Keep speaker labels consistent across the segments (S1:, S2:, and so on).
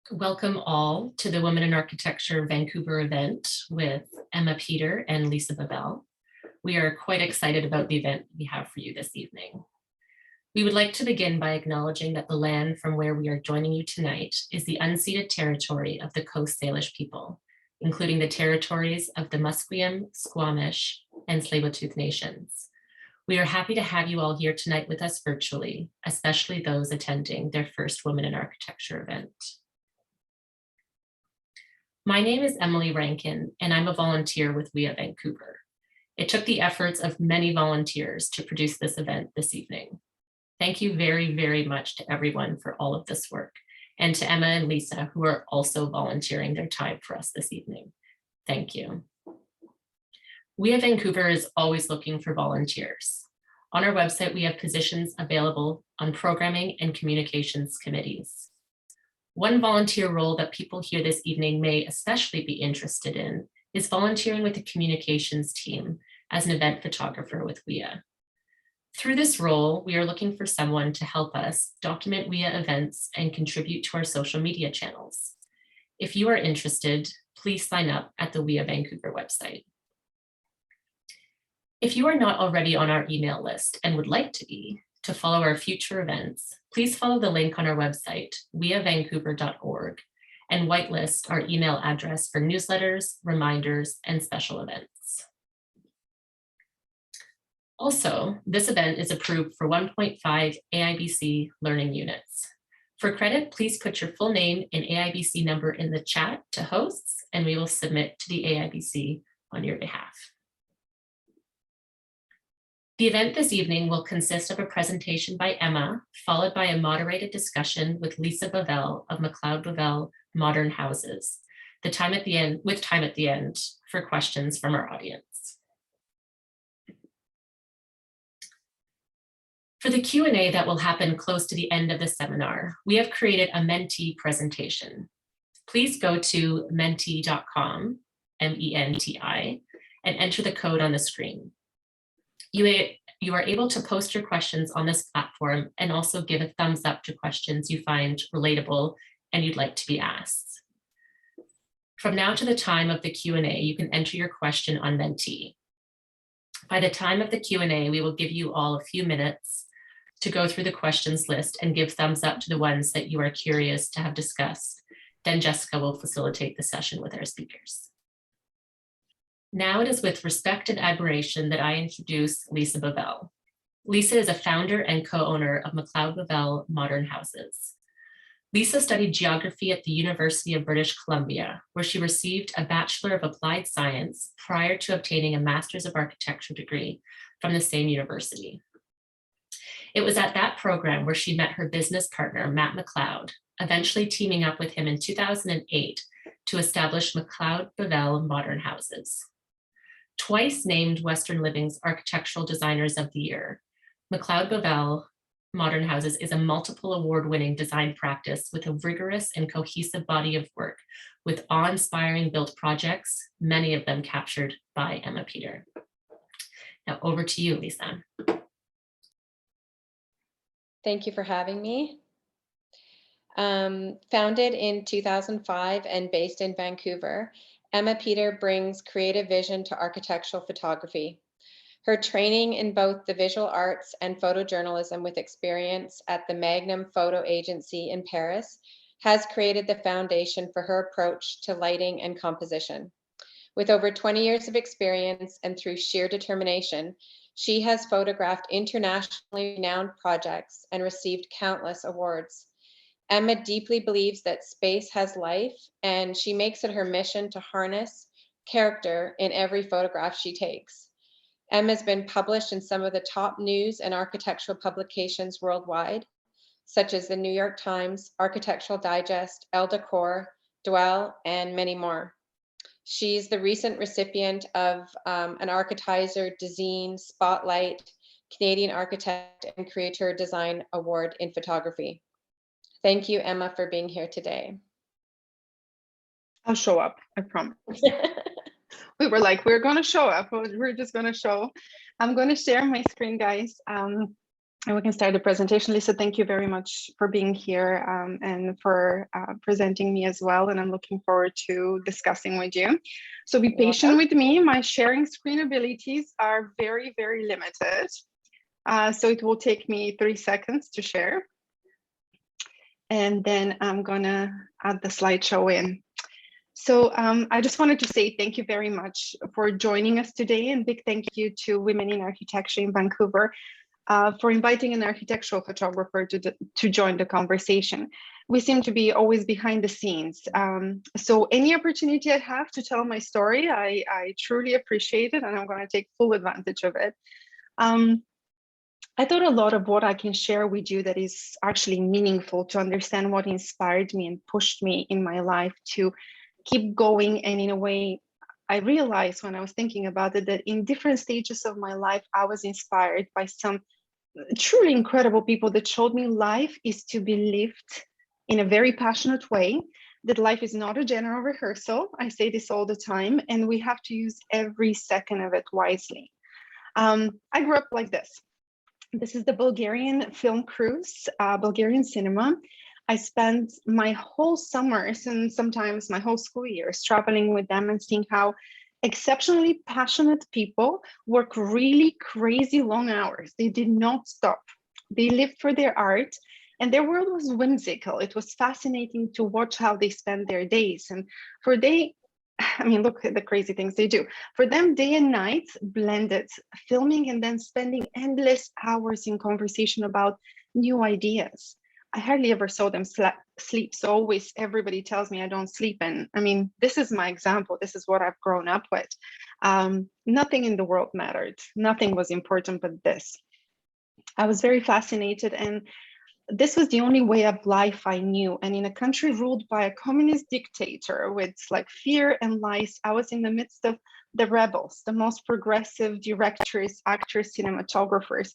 S1: Welcome all to the Women in Architecture Vancouver event with Ema Peter and Lisa Bovell. We are quite excited about the event we have for you this evening. We would like to begin by acknowledging that the land from where we are joining you tonight is the unceded territory of the Coast Salish people, including the territories of the Musqueam, Squamish, and Tsleil-Waututh nations. We are happy to have you all here tonight with us virtually, especially those attending their first Women in Architecture event. My name is Emily Rankin, and I'm a volunteer with Wia Vancouver. It took the efforts of many volunteers to produce this event this evening. Thank you very, very much to everyone for all of this work, and to Ema and Lisa, who are also volunteering their time for us this evening. Thank you. Wia Vancouver is always looking for volunteers. On our website, we have positions available on programming and communications committees. One volunteer role that people here this evening may especially be interested in is volunteering with the communications team as an event photographer with Wia. Through this role, we are looking for someone to help us document Wia events and contribute to our social media channels. If you are interested, please sign up at the Wia Vancouver website. If you are not already on our email list and would like to be, to follow our future events, please follow the link on our website, wiavancouver.org, and whitelist our email address for newsletters, reminders, and special events. Also, this event is approved for 1.5 AIBC learning units. For credit, please put your full name and AIBC number in the chat to hosts, and we will submit to the AIBC on your behalf. The event this evening will consist of a presentation by Ema, followed by a moderated discussion with Lisa Bovell of Mcleod Bovell Modern Houses, with time at the end for questions from our audience. For the Q&A that will happen close to the end of the seminar, we have created a Menti presentation. Please go to menti.com, M-E-N-T-I, and enter the code on the screen. You are able to post your questions on this platform and also give a thumbs up to questions you find relatable and you'd like to be asked. From now to the time of the Q&A, you can enter your question on Menti. By the time of the Q&A, we will give you all a few minutes to go through the questions list and give thumbs up to the ones that you are curious to have discussed. Then Jessica will facilitate the session with our speakers. Now it is with respect and admiration that I introduce Lisa Bovell. Lisa is a founder and co-owner of Mcleod Bovell Modern Houses. Lisa studied geography at the University of British Columbia, where she received a Bachelor of Applied Science prior to obtaining a Master's of Architecture degree from the same university. It was at that program where she met her business partner, Matt Mcleod, eventually teaming up with him in 2008 to establish Mcleod Bovell Modern Houses. Twice named Western Living's Architectural Designers of the Year, Mcleod Bovell Modern Houses is a multiple award-winning design practice with a rigorous and cohesive body of work with awe-inspiring built projects, many of them captured by Ema Peter. Now over to you, Lisa.
S2: Thank you for having me. Founded in 2005 and based in Vancouver, Ema Peter brings creative vision to architectural photography. Her training in both the visual arts and photojournalism with experience at the Magnum Photo Agency in Paris has created the foundation for her approach to lighting and composition. With over 20 years of experience and through sheer determination, she has photographed internationally renowned projects and received countless awards. Ema deeply believes that space has life, and she makes it her mission to harness character in every photograph she takes. Ema has been published in some of the top news and architectural publications worldwide, such as the New York Times, Architectural Digest, Elle Decor, Dwell, and many more. She's the recent recipient of an Architizer Design Spotlight, Canadian Architect and Creator Design Award in Photography. Thank you, Ema, for being here today.
S3: I'll show up, I promise. We were like, we're going to show up. We're just going to show. I'm going to share my screen, guys. And we can start the presentation. Lisa, thank you very much for being here and for presenting me as well. And I'm looking forward to discussing with you. So be patient with me. My sharing screen abilities are very, very limited. So it will take me 3 seconds to share. And then I'm gonna add the slideshow in. So I just wanted to say thank you very much for joining us today, and big thank you to Women in Architecture in Vancouver for inviting an architectural photographer to join the conversation. We seem to be always behind the scenes. So any opportunity I have to tell my story, I truly appreciate it, and I'm going to take full advantage of it. I thought a lot of what I can share with you that is actually meaningful to understand what inspired me and pushed me in my life to keep going. And in a way, I realized when I was thinking about it that in different stages of my life, I was inspired by some truly incredible people that showed me life is to be lived in a very passionate way, that life is not a general rehearsal. I say this all the time, and we have to use every second of it wisely. I grew up like this. This is the Bulgarian film crews, Bulgarian cinema. I spent my whole summers and sometimes my whole school years traveling with them and seeing how exceptionally passionate people work really crazy long hours. They did not stop. They lived for their art, and their world was whimsical. It was fascinating to watch how they spend their days. And I mean, look at the crazy things they do. For them, day and night blended, filming and then spending endless hours in conversation about new ideas. I hardly ever saw them sleep. So always everybody tells me I don't sleep. And I mean, this is my example. This is what I've grown up with. Nothing in the world mattered. Nothing was important but this. I was very fascinated, and this was the only way of life I knew. And in a country ruled by a communist dictator with like fear and lies, I was in the midst of the rebels, the most progressive directors, actors, cinematographers.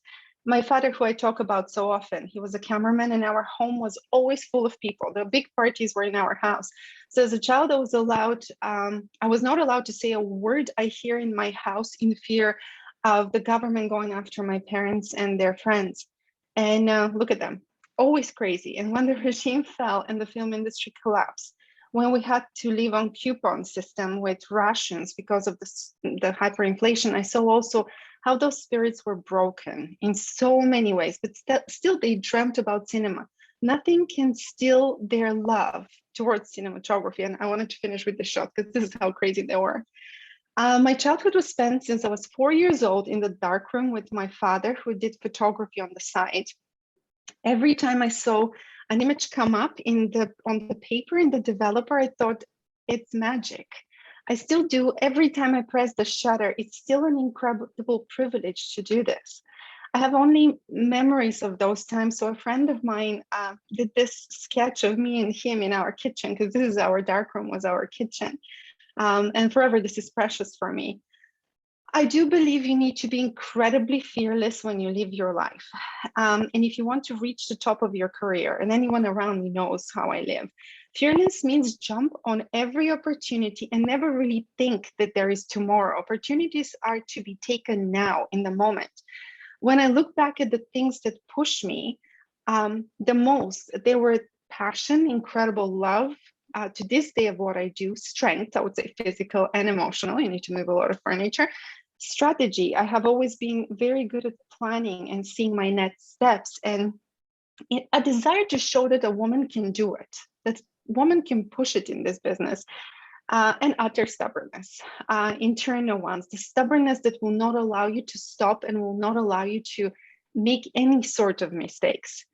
S3: My father, who I talk about so often, he was a cameraman, and our home was always full of people. The big parties were in our house. So as a child, I was not allowed to say a word I hear in my house in fear of the government going after my parents and their friends. And look at them, always crazy. And when the regime fell and the film industry collapsed, when we had to live on coupon system with rations because of the hyperinflation, I saw also how those spirits were broken in so many ways, but still they dreamt about cinema. Nothing can steal their love towards cinematography. And I wanted to finish with the shot because this is how crazy they were. My childhood was spent since I was 4 years old in the darkroom with my father, who did photography on the side. Every time I saw an image come up on the paper in the developer, I thought it's magic. I still do. Every time I press the shutter, it's still an incredible privilege to do this. I have only memories of those times. So a friend of mine did this sketch of me and him in our kitchen, because this is our darkroom, was our kitchen. And forever, this is precious for me. I do believe you need to be incredibly fearless when you live your life. And if you want to reach the top of your career, and anyone around me knows how I live, fearless means jump on every opportunity and never really think that there is tomorrow. Opportunities are to be taken now, in the moment. When I look back at the things that push me the most, they were passion, incredible love, to this day of what I do, strength, I would say physical and emotional. You need to move a lot of furniture. Strategy. I have always been very good at planning and seeing my next steps, and a desire to show that a woman can do it, that woman can push it in this business, and utter stubbornness, internal ones, the stubbornness that will not allow you to stop and will not allow you to make any sort of mistakes.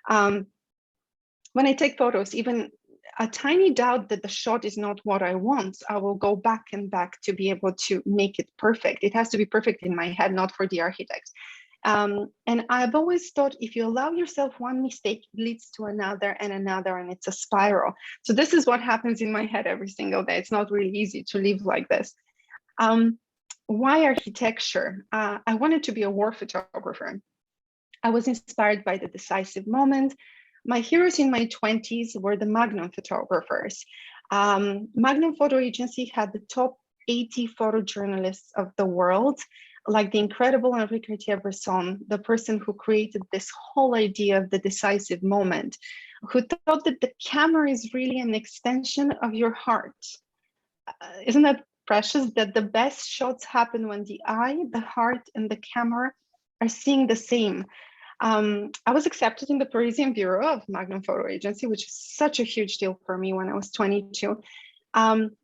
S3: When I take photos, even a tiny doubt that the shot is not what I want, I will go back and back to be able to make it perfect. It has to be perfect in my head, not for the architect. And I've always thought if you allow yourself one mistake, it leads to another and another, and it's a spiral. So this is what happens in my head every single day. It's not really easy to live like this. Why architecture? I wanted to be a war photographer. I was inspired by the decisive moment. My heroes in my 20s were the Magnum photographers. Magnum Photo Agency had the top 80 photojournalists of the world like the incredible Henri Cartier-Bresson, the person who created this whole idea of the decisive moment, who thought that the camera is really an extension of your heart. Isn't that precious, that the best shots happen when the eye, the heart, and the camera are seeing the same? I was accepted in the Parisian bureau of Magnum Photo Agency, which is such a huge deal for me when I was 22.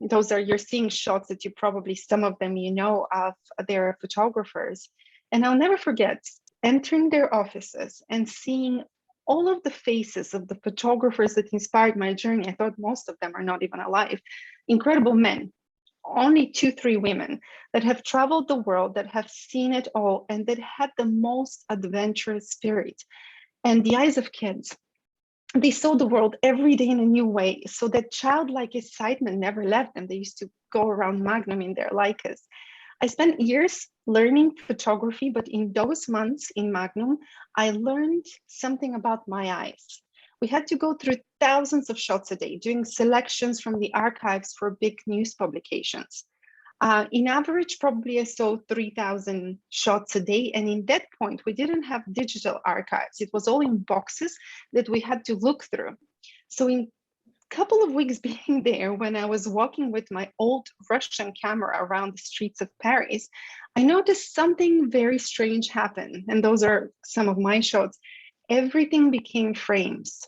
S3: Those are, you're seeing shots that you probably, some of them you know of their photographers. And I'll never forget entering their offices and seeing all of the faces of the photographers that inspired my journey. I thought most of them are not even alive. Incredible men, only 2-3 women that have traveled the world, that have seen it all, and that had the most adventurous spirit. And the eyes of kids, they saw the world every day in a new way. So that childlike excitement never left them. They used to go around Magnum in their Leicas. I spent years learning photography, but in those months in Magnum, I learned something about my eyes. We had to go through thousands of shots a day, doing selections from the archives for big news publications. In average, probably I saw 3,000 shots a day. And in that point, we didn't have digital archives. It was all in boxes that we had to look through. So in a couple of weeks being there, when I was walking with my old Russian camera around the streets of Paris, I noticed something very strange happen. And those are some of my shots. Everything became frames.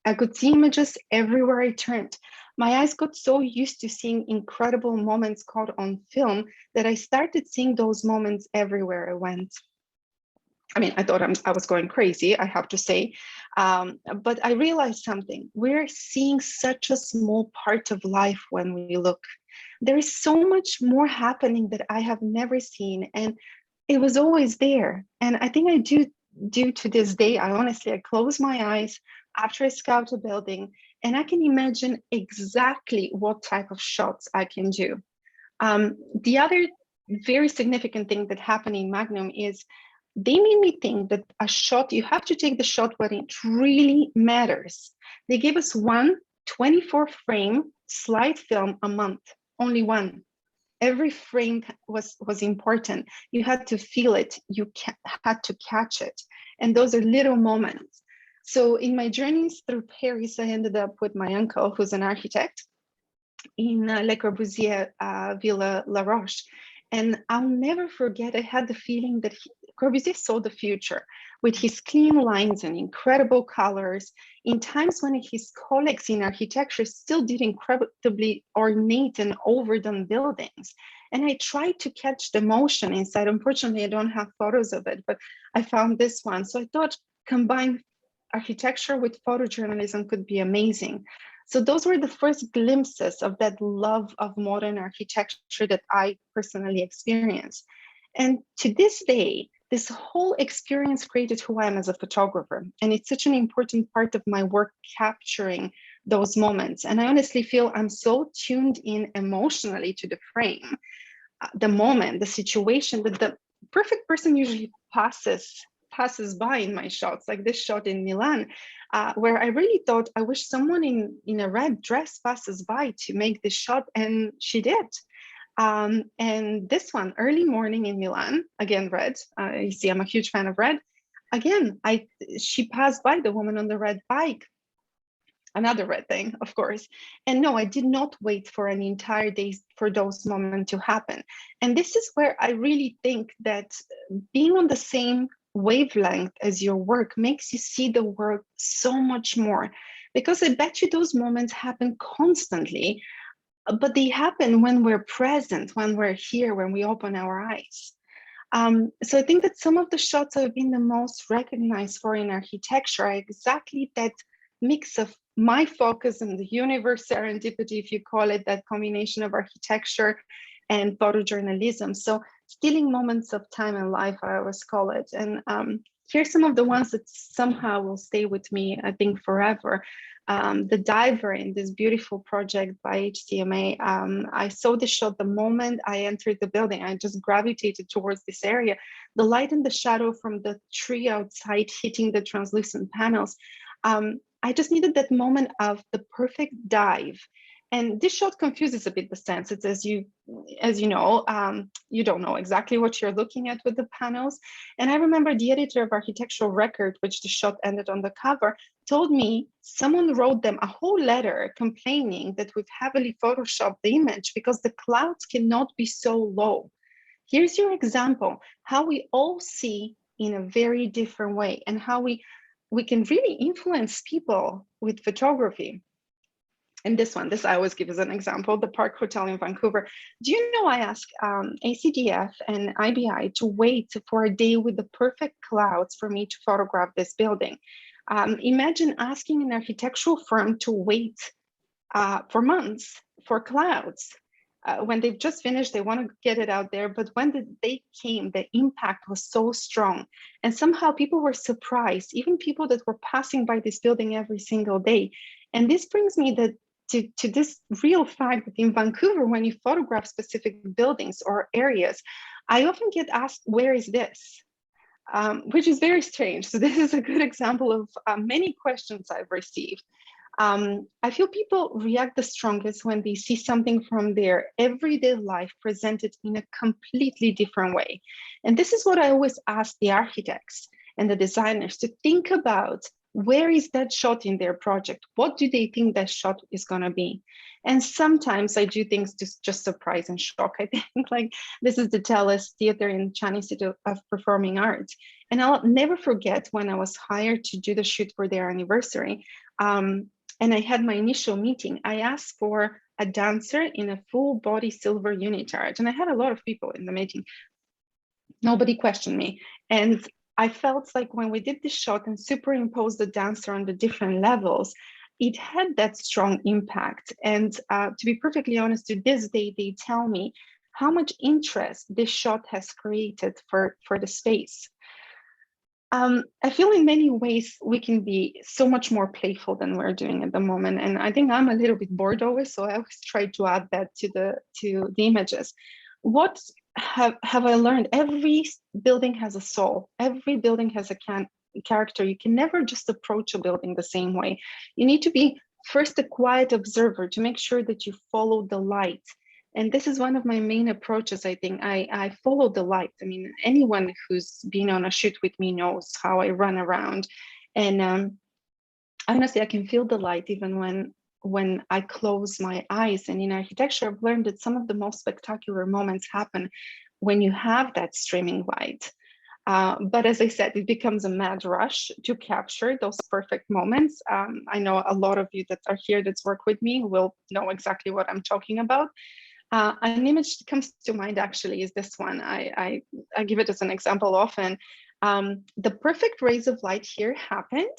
S3: I could see images everywhere I turned. My eyes got so used to seeing incredible moments caught on film that I started seeing those moments everywhere I went. I mean, I thought I was going crazy, I have to say, but I realized something. We're seeing such a small part of life when we look. There is so much more happening that I have never seen, and it was always there. And I think I do to this day. I close my eyes after I scout a building, and I can imagine exactly what type of shots I can do. The other very significant thing that happened in Magnum is they made me think that a shot, you have to take the shot when it really matters. They gave us one 24-frame slide film a month, only one. Every frame was important. You had to feel it. You had to catch it. And those are little moments. So in my journeys through Paris, I ended up with my uncle, who's an architect, in Le Corbusier Villa La Roche. And I'll never forget, I had the feeling that Corbusier saw the future with his clean lines and incredible colors in times when his colleagues in architecture still did incredibly ornate and overdone buildings. And I tried to catch the motion inside. Unfortunately, I don't have photos of it, but I found this one. So I thought combine architecture with photojournalism could be amazing. So those were the first glimpses of that love of modern architecture that I personally experienced. And to this day, this whole experience created who I am as a photographer. And it's such an important part of my work, capturing those moments. And I honestly feel I'm so tuned in emotionally to the frame, the moment, the situation, that the perfect person usually passes by in my shots, like this shot in Milan, where I really thought, I wish someone in a red dress passes by to make this shot, and she did. And this one, early morning in Milan, again, red. You see, I'm a huge fan of red. Again, she passed by, the woman on the red bike. Another red thing, of course. And no, I did not wait for an entire day for those moments to happen. And this is where I really think that being on the same wavelength as your work makes you see the world so much more, because I bet you those moments happen constantly, but they happen when we're present, when we're here, when we open our eyes. So I think that some of the shots I've been the most recognized for in architecture are exactly that mix of my focus and the universe serendipity, if you call it, that combination of architecture and photojournalism. So stealing moments of time and life, I always call it. And here's some of the ones that somehow will stay with me, I think, forever. The diver in this beautiful project by HCMA. I saw this shot the moment I entered the building. I just gravitated towards this area. The light and the shadow from the tree outside hitting the translucent panels. I just needed that moment of the perfect dive. And this shot confuses a bit the sense. It's as you know, you don't know exactly what you're looking at with the panels. And I remember the editor of Architectural Record, which the shot ended on the cover, told me someone wrote them a whole letter complaining that we've heavily photoshopped the image because the clouds cannot be so low. Here's your example, how we all see in a very different way and how we can really influence people with photography. And this I always give as an example, the Park Hotel in Vancouver. Do you know I asked ACDF and IBI to wait for a day with the perfect clouds for me to photograph this building. Imagine asking an architectural firm to wait for months for clouds. When they've just finished, they want to get it out there. But when the day came, the impact was so strong. And somehow people were surprised, even people that were passing by this building every single day. And this brings me to this real fact that in Vancouver, when you photograph specific buildings or areas, I often get asked, where is this? Which is very strange. So this is a good example of many questions I've received. I feel people react the strongest when they see something from their everyday life presented in a completely different way. And this is what I always ask the architects and the designers to think about. Where is that shot in their project? What do they think that shot is going to be? And sometimes I do things to just surprise and shock. I think like this is the Telus Theater in Chinese Institute of Performing Arts. And I'll never forget when I was hired to do the shoot for their anniversary. And I had my initial meeting. I asked for a dancer in a full body silver unitard. And I had a lot of people in the meeting. Nobody questioned me. And I felt like when we did this shot and superimposed the dancer on the different levels, it had that strong impact. And to be perfectly honest, to this day, they tell me how much interest this shot has created for the space. I feel in many ways we can be so much more playful than we're doing at the moment. And I think I'm a little bit bored always, so I always try to add that to the images. What have I learned? Every building has a soul. Every building has a character. You can never just approach a building the same way. You need to be first a quiet observer to make sure that you follow the light. And this is one of my main approaches, I think. I follow the light. I mean, anyone who's been on a shoot with me knows how I run around. And honestly, I can feel the light even when I close my eyes. And in architecture, I've learned that some of the most spectacular moments happen when you have that streaming light. But as I said, it becomes a mad rush to capture those perfect moments. I know a lot of you that are here that's work with me will know exactly what I'm talking about. An image that comes to mind actually is this one. I give it as an example often. The perfect rays of light here happened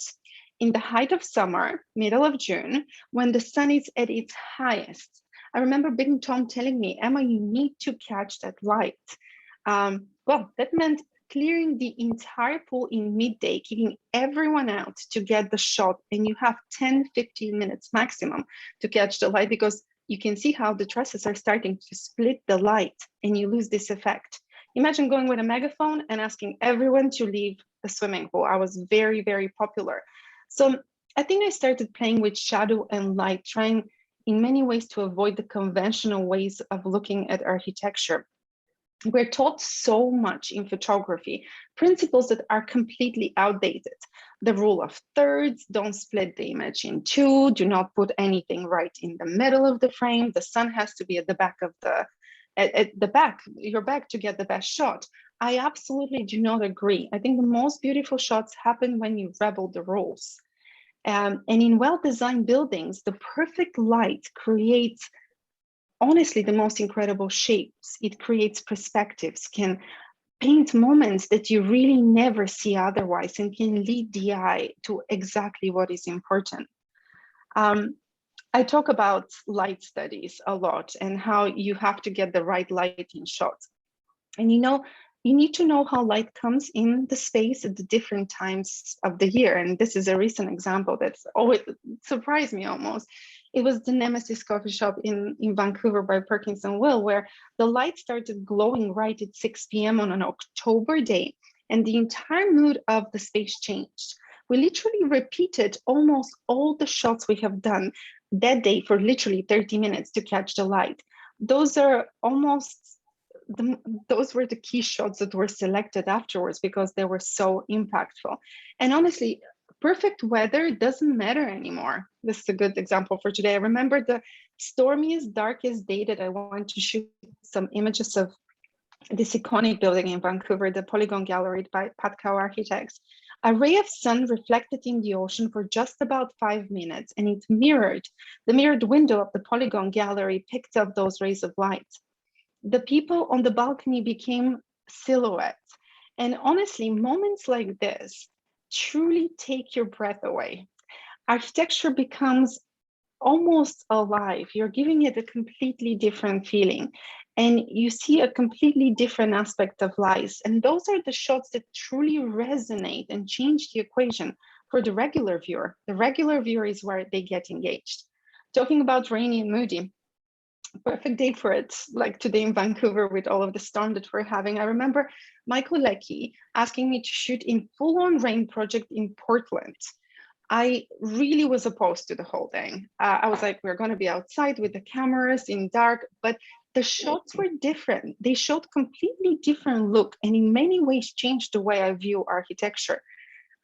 S3: in the height of summer, middle of June, when the sun is at its highest. I remember Big Tom telling me, Emma, you need to catch that light. Well, that meant clearing the entire pool in midday, keeping everyone out to get the shot, and you have 10-15 minutes maximum to catch the light, because you can see how the trusses are starting to split the light and you lose this effect. Imagine going with a megaphone and asking everyone to leave the swimming pool. I was very, very popular. So I think I started playing with shadow and light, trying in many ways to avoid the conventional ways of looking at architecture. We're taught so much in photography, principles that are completely outdated. The rule of thirds, don't split the image in two, do not put anything right in the middle of the frame. The sun has to be at the back of your back to get the best shot. I absolutely do not agree. I think the most beautiful shots happen when you rebel the rules. And in well-designed buildings, the perfect light creates honestly the most incredible shapes. It creates perspectives, can paint moments that you really never see otherwise, and can lead the eye to exactly what is important. I talk about light studies a lot and how you have to get the right light in shots. And you need to know how light comes in the space at the different times of the year. And this is a recent example that's always surprised me almost. It was the Nemesis coffee shop in Vancouver by Perkins and Will, where the light started glowing right at 6 p.m. on an October day, and the entire mood of the space changed. We literally repeated almost all the shots we have done that day for literally 30 minutes to catch the light. Those are those were the key shots that were selected afterwards because they were so impactful. And honestly, perfect weather doesn't matter anymore. This is a good example for today. I remember the stormiest, darkest day that I wanted to shoot some images of this iconic building in Vancouver, the Polygon Gallery by Parkash Architects. A ray of sun reflected in the ocean for just about 5 minutes, and it mirrored, the mirrored window of the Polygon Gallery picked up those rays of light. The people on the balcony became silhouettes. And honestly, moments like this truly take your breath away. Architecture becomes almost alive. You're giving it a completely different feeling. And you see a completely different aspect of life. And those are the shots that truly resonate and change the equation for the regular viewer. The regular viewer is where they get engaged. Talking about rainy and moody, perfect day for it, like today in Vancouver with all of the storm that we're having. I remember Michael Leckie asking me to shoot in full-on rain project in Portland. I really was opposed to the whole thing. I was like, we're going to be outside with the cameras in dark, but the shots were different. They showed completely different look and in many ways changed the way I view architecture.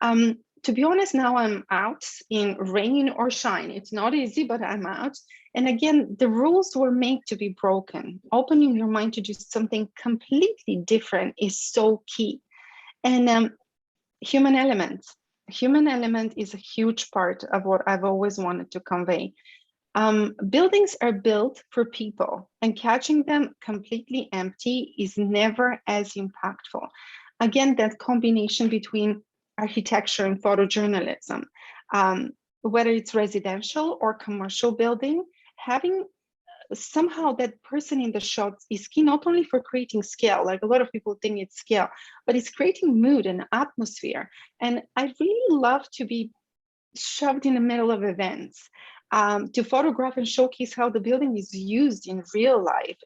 S3: To be honest, now I'm out in rain or shine. It's not easy, but I'm out. And again, the rules were made to be broken. Opening your mind to do something completely different is so key. And human element. Human element is a huge part of what I've always wanted to convey. Buildings are built for people, and catching them completely empty is never as impactful. Again, that combination between architecture and photojournalism, whether it's residential or commercial building, having somehow that person in the shots is key not only for creating scale, like a lot of people think it's scale, but it's creating mood and atmosphere. And I really love to be shoved in the middle of events, to photograph and showcase how the building is used in real life.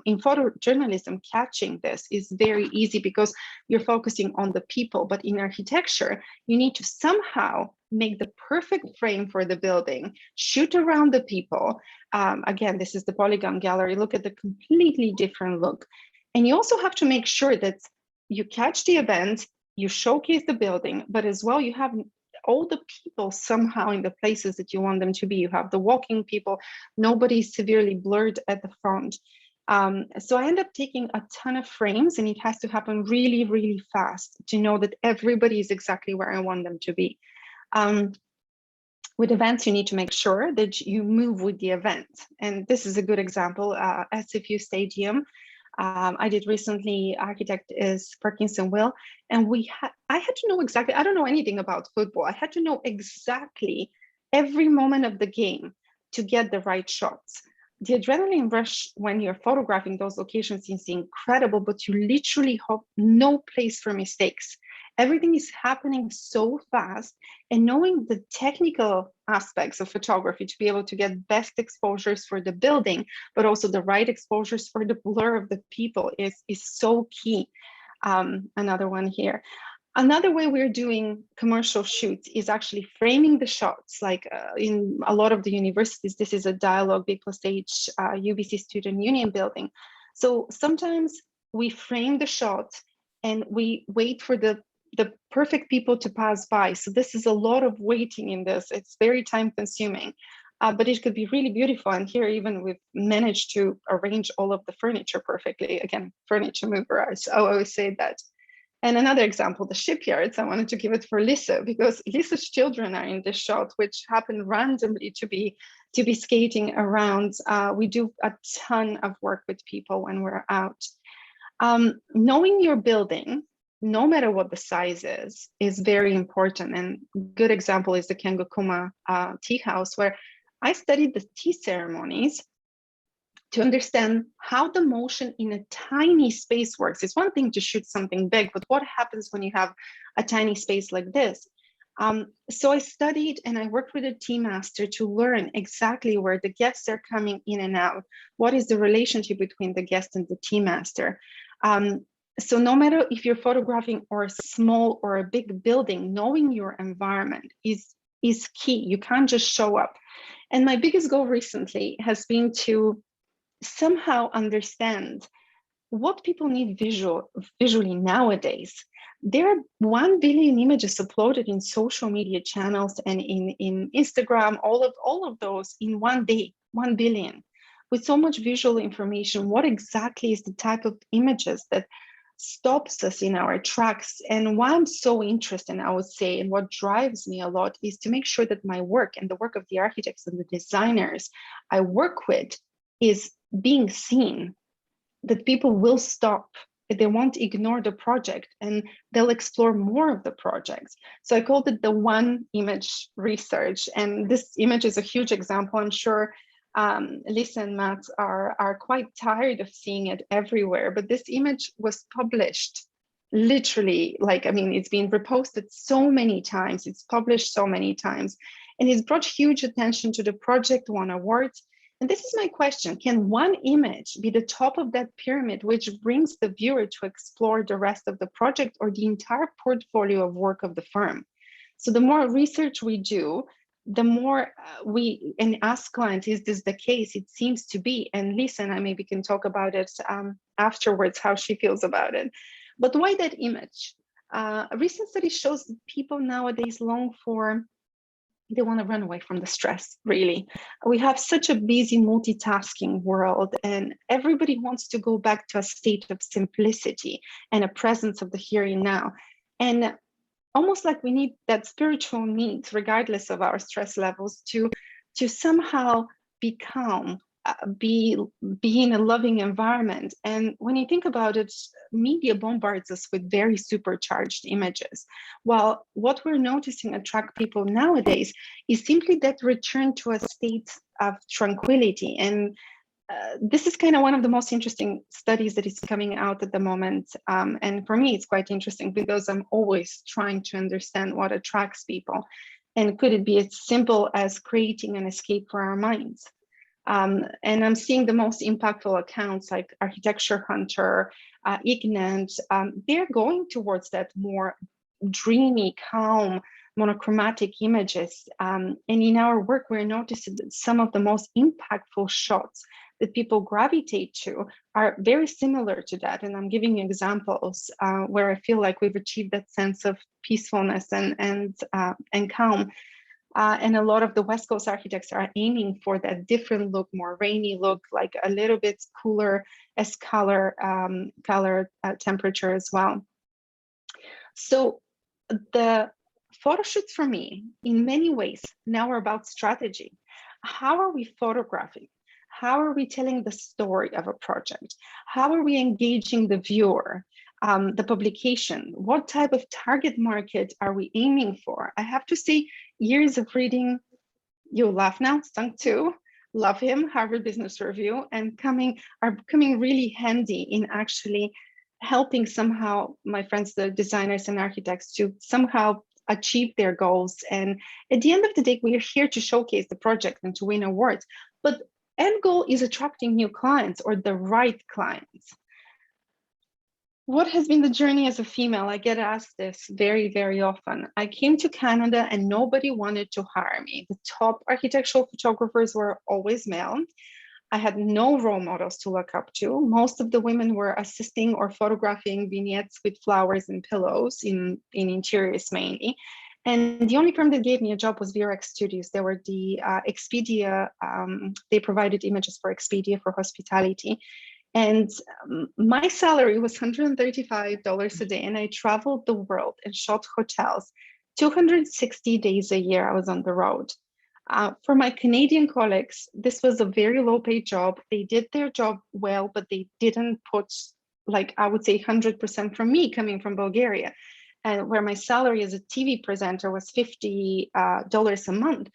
S3: In photojournalism, catching this is very easy because you're focusing on the people, but in architecture, you need to somehow make the perfect frame for the building, shoot around the people. Again, this is the Polygon Gallery. Look at the completely different look. And you also have to make sure that you catch the event, you showcase the building, but as well, you have all the people somehow in the places that you want them to be. You have the walking people, nobody is severely blurred at the front. So I end up taking a ton of frames, and it has to happen really, really fast to know that everybody is exactly where I want them to be. With events, you need to make sure that you move with the event. And this is a good example, SFU Stadium. I did recently, architect is Parkinson Will, and I had to know exactly, I don't know anything about football. I had to know exactly every moment of the game to get the right shots. The adrenaline rush when you're photographing those locations is incredible, but you literally have no place for mistakes. Everything is happening so fast, and knowing the technical aspects of photography to be able to get best exposures for the building, but also the right exposures for the blur of the people is so key. Another one here. Another way we're doing commercial shoots is actually framing the shots. Like in a lot of the universities, this is a dialogue big plus stage UBC Student Union building. So sometimes we frame the shot and we wait for the perfect people to pass by. So this is a lot of waiting in this. It's very time consuming, but it could be really beautiful. And here even we've managed to arrange all of the furniture perfectly. Again, furniture mover, I always say that. And another example, the shipyards, I wanted to give it for Lisa, because Lisa's children are in this shot, which happened randomly to be skating around. We do a ton of work with people when we're out. Knowing your building, no matter what the size is very important. And good example is the Kengokuma tea house, where I studied the tea ceremonies to understand how the motion in a tiny space works. It's one thing to shoot something big, but what happens when you have a tiny space like this? So I studied and I worked with a tea master to learn exactly where the guests are coming in and out. What is the relationship between the guest and the tea master? So no matter if you're photographing or a small or a big building, knowing your environment is key. You can't just show up. And my biggest goal recently has been to somehow understand what people need visually nowadays. There are 1 billion images uploaded in social media channels and in Instagram, all of those in one day, 1 billion. With so much visual information, what exactly is the type of images that stops us in our tracks? And why I'm so interested, I would say, and what drives me a lot is to make sure that my work and the work of the architects and the designers I work with is being seen, that people will stop, they won't ignore the project, and they'll explore more of the projects. So I called it the one image research. And this image is a huge example. I'm sure Lisa and Matt are quite tired of seeing it everywhere, but this image was published literally, like, I mean, it's been reposted so many times, it's published so many times, and it's brought huge attention to the project, won awards. And this is my question: can one image be the top of that pyramid, which brings the viewer to explore the rest of the project or the entire portfolio of work of the firm? So the more research we do, the more we and ask clients, is this the case? It seems to be. And Lisa and I maybe can talk about it afterwards, how she feels about it. But why that image? A recent study shows that people nowadays long for, they want to run away from the stress, really. We have such a busy multitasking world, and everybody wants to go back to a state of simplicity and a presence of the here and now. And almost like we need that spiritual need, regardless of our stress levels, to somehow be calm, be in a loving environment. And when you think about it, media bombards us with very supercharged images, while what we're noticing attract people nowadays is simply that return to a state of tranquility. And this is kind of one of the most interesting studies that is coming out at the moment. And for me, it's quite interesting because I'm always trying to understand what attracts people. And could it be as simple as creating an escape for our minds? And I'm seeing the most impactful accounts like Architecture Hunter, Ignant, they're going towards that more dreamy, calm, monochromatic images. And in our work, we're noticing that some of the most impactful shots that people gravitate to are very similar to that. And I'm giving examples where I feel like we've achieved that sense of peacefulness and calm. And a lot of the West Coast architects are aiming for that different look, more rainy look, like a little bit cooler as color temperature as well. So the photo shoots for me, in many ways, now are about strategy. How are we photographing? How are we telling the story of a project? How are we engaging the viewer? The publication, what type of target market are we aiming for? I have to say, years of reading, you'll laugh now, Stung too, love him, Harvard Business Review, and are coming really handy in actually helping somehow my friends, the designers and architects, to somehow achieve their goals. And at the end of the day, we are here to showcase the project and to win awards. But end goal is attracting new clients or the right clients. What has been the journey as a female? I get asked this very, very often. I came to Canada and nobody wanted to hire me. The top architectural photographers were always male. I had no role models to look up to. Most of the women were assisting or photographing vignettes with flowers and pillows in interiors mainly. And the only firm that gave me a job was VRX Studios. They were the Expedia, they provided images for Expedia for hospitality. And my salary was $135 a day, and I traveled the world and shot hotels. 260 days a year I was on the road. For my Canadian colleagues, this was a very low paid job. They did their job well, but they didn't put, like, I would say 100% from me coming from Bulgaria. And where my salary as a TV presenter was $50 a month,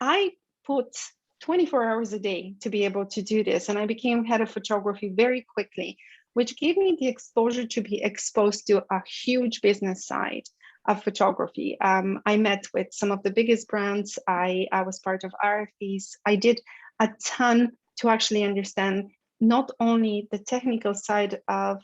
S3: I put 24 hours a day to be able to do this. And I became head of photography very quickly, which gave me the exposure to be exposed to a huge business side of photography. I met with some of the biggest brands. I was part of RFPs. I did a ton to actually understand not only the technical side of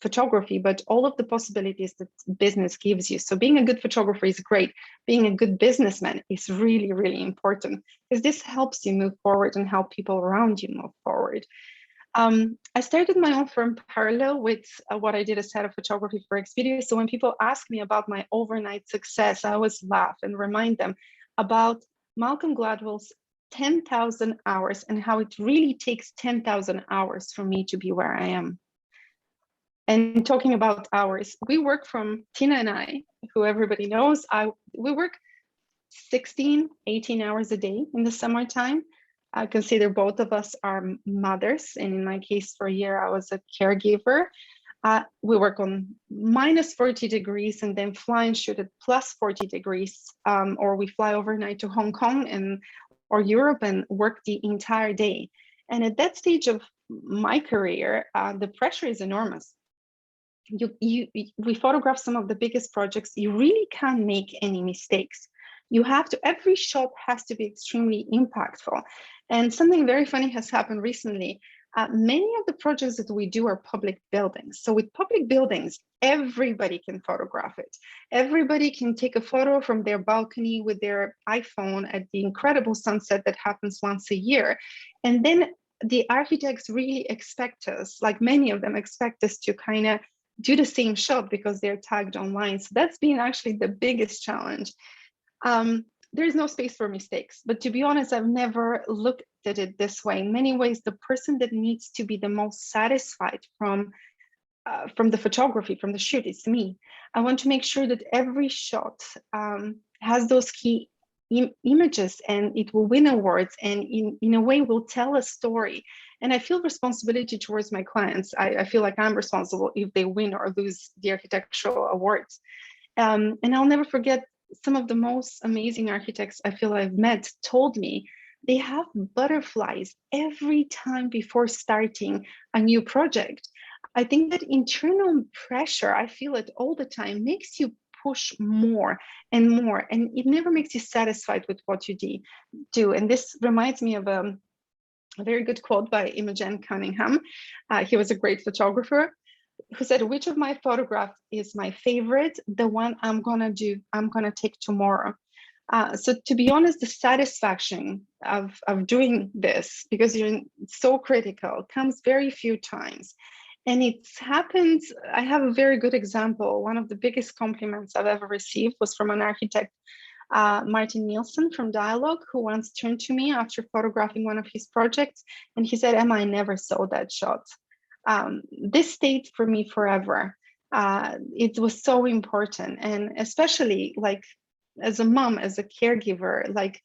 S3: photography, but all of the possibilities that business gives you. So being a good photographer is great. Being a good businessman is really, really important, because this helps you move forward and help people around you move forward. I started my own firm parallel with what I did as head of photography for Expedia. So when people ask me about my overnight success, I always laugh and remind them about Malcolm Gladwell's 10,000 hours and how it really takes 10,000 hours for me to be where I am. And talking about hours, we work from Tina and I, who everybody knows, we work 16, 18 hours a day in the summertime. I consider both of us are mothers. And in my case, for a year, I was a caregiver. We work on minus 40 degrees and then fly and shoot at plus 40 degrees, or we fly overnight to Hong Kong or Europe and work the entire day. And at that stage of my career, the pressure is enormous. We photograph some of the biggest projects. You really can't make any mistakes. Every shot has to be extremely impactful. And something very funny has happened recently. Many of the projects that we do are public buildings. So with public buildings, everybody can photograph it. Everybody can take a photo from their balcony with their iPhone at the incredible sunset that happens once a year. And then the architects really expect us, like many of them expect us to kind of do the same shot because they're tagged online. So that's been actually the biggest challenge. There's no space for mistakes, but to be honest, I've never looked at it this way. In many ways, the person that needs to be the most satisfied from the photography, from the shoot, is me. I want to make sure that every shot has those key images and it will win awards and in a way will tell a story. And I feel responsibility towards my clients. I feel like I'm responsible if they win or lose the architectural awards. And I'll never forget, some of the most amazing architects I feel I've met told me they have butterflies every time before starting a new project. I think that internal pressure, I feel it all the time, makes you push more and more, and it never makes you satisfied with what you do. And this reminds me of a very good quote by Imogen Cunningham. He was a great photographer, who said, which of my photographs is my favorite? The one I'm gonna take tomorrow. So to be honest, the satisfaction of doing this, because you're so critical, comes very few times. And it's happened, I have a very good example. One of the biggest compliments I've ever received was from an architect, Martin Nielsen from Dialogue, who once turned to me after photographing one of his projects, and he said, Emma, I never saw that shot. This stayed for me forever. It was so important, and especially like as a mom, as a caregiver, like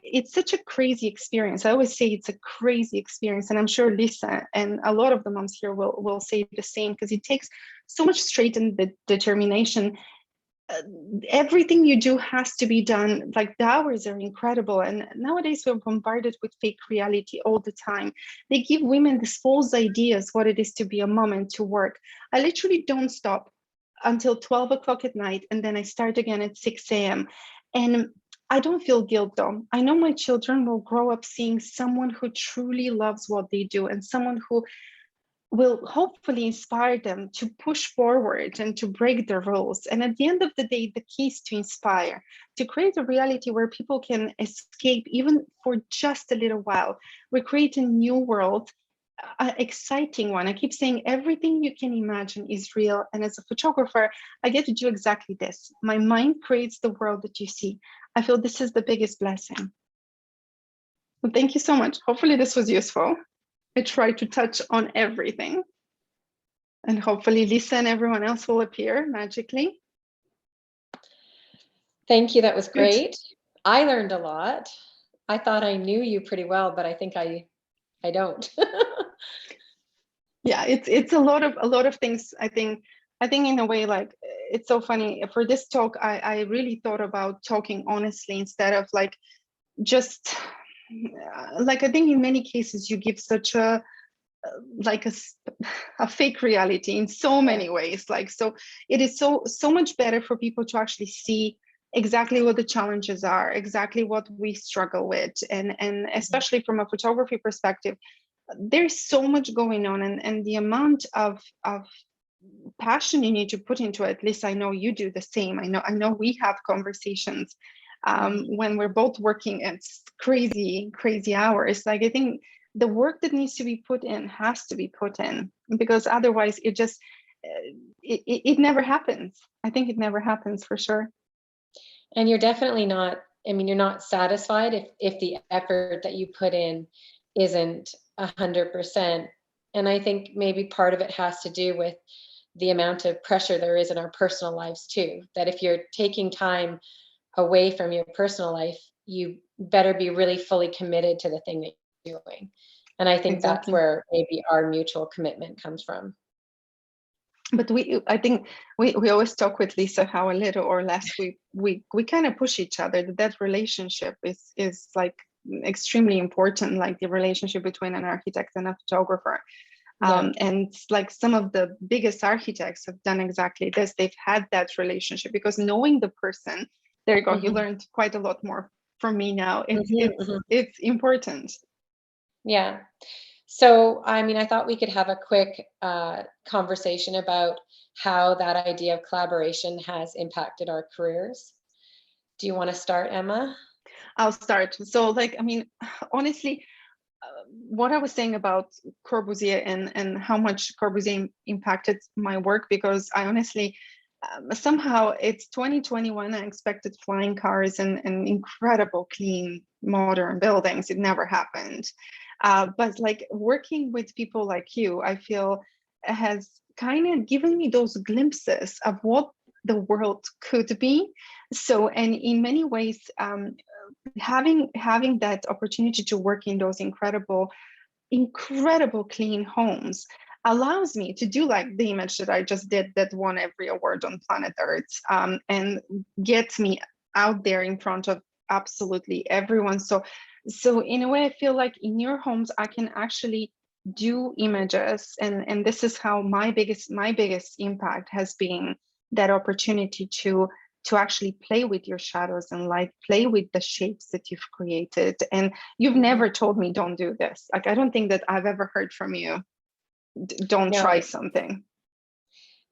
S3: it's such a crazy experience. I always say it's a crazy experience, and I'm sure Lisa and a lot of the moms here will say the same, because it takes so much strength and determination. Everything you do has to be done. Like, the hours are incredible, and nowadays we're bombarded with fake reality all the time. They give women these false ideas what it is to be a mom and to work. I literally don't stop until 12 o'clock at night, and then I start again at 6 a.m. and I don't feel guilt though. I know my children will grow up seeing someone who truly loves what they do, and someone who will hopefully inspire them to push forward and to break the rules. And at the end of the day, the key is to inspire, to create a reality where people can escape even for just a little while. We create a new world, an exciting one. I keep saying everything you can imagine is real. And as a photographer, I get to do exactly this. My mind creates the world that you see. I feel this is the biggest blessing. So thank you so much. Hopefully this was useful. I try to touch on everything, and hopefully Lisa and everyone else will appear magically.
S2: Thank you, that was great. I learned a lot. I thought I knew you pretty well, but I think I don't.
S3: Yeah, it's a lot of things. I think in a way, like, it's so funny. For this talk, I really thought about talking honestly instead of like just like, I think in many cases you give such a like a fake reality in so many ways. Like, so it is so much better for people to actually see exactly what the challenges are, exactly what we struggle with, and especially from a photography perspective, there's so much going on, and the amount of passion you need to put into it. At least I know you do the same. I know we have conversations when we're both working at crazy hours. Like, I think the work that needs to be put in has to be put in, because otherwise it just it never happens. I think it never happens, for sure.
S2: And you're definitely not, I mean, you're not satisfied if the effort that you put in isn't 100%. And I think maybe part of it has to do with the amount of pressure there is in our personal lives too, that if you're taking time away from your personal life, you better be really fully committed to the thing that you're doing. And I think that's
S3: Exactly.
S2: where maybe our mutual commitment comes from.
S3: But I think we always talk with Lisa how a little or less we kind of push each other. That relationship is like extremely important, like the relationship between an architect and a photographer.
S2: Yeah.
S3: And like some of the biggest architects have done exactly this. They've had that relationship, because knowing the person, there you go, you learned quite a lot more from me now. It's important.
S2: Yeah. So, I mean, I thought we could have a quick conversation about how that idea of collaboration has impacted our careers. Do you want to start, Emma?
S3: I'll start. So, like, I mean, honestly, what I was saying about Corbusier and how much Corbusier impacted my work, because I honestly, somehow it's 2021, I expected flying cars and incredible clean modern buildings. It never happened. But like working with people like you, I feel has kind of given me those glimpses of what the world could be. So, and in many ways, having that opportunity to work in those incredible clean homes allows me to do like the image that I just did that won every award on planet Earth, and gets me out there in front of absolutely everyone. So in a way, I feel like in your homes I can actually do images, and this is how my biggest impact has been, that opportunity to actually play with your shadows and light, play with the shapes that you've created. And you've never told me don't do this. Like, I don't think that I've ever heard from you, don't
S2: No,
S3: try something.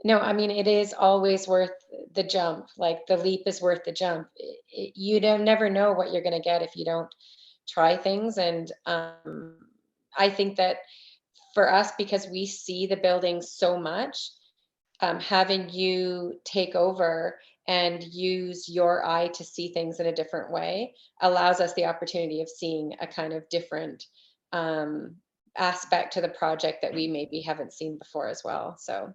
S2: no, I mean, it is always worth the jump. Like the leap is worth the jump. You don't never know what you're going to get if you don't try things. And I think that for us, because we see the building so much, having you take over and use your eye to see things in a different way allows us the opportunity of seeing a kind of different aspect to the project that we maybe haven't seen before as well. So,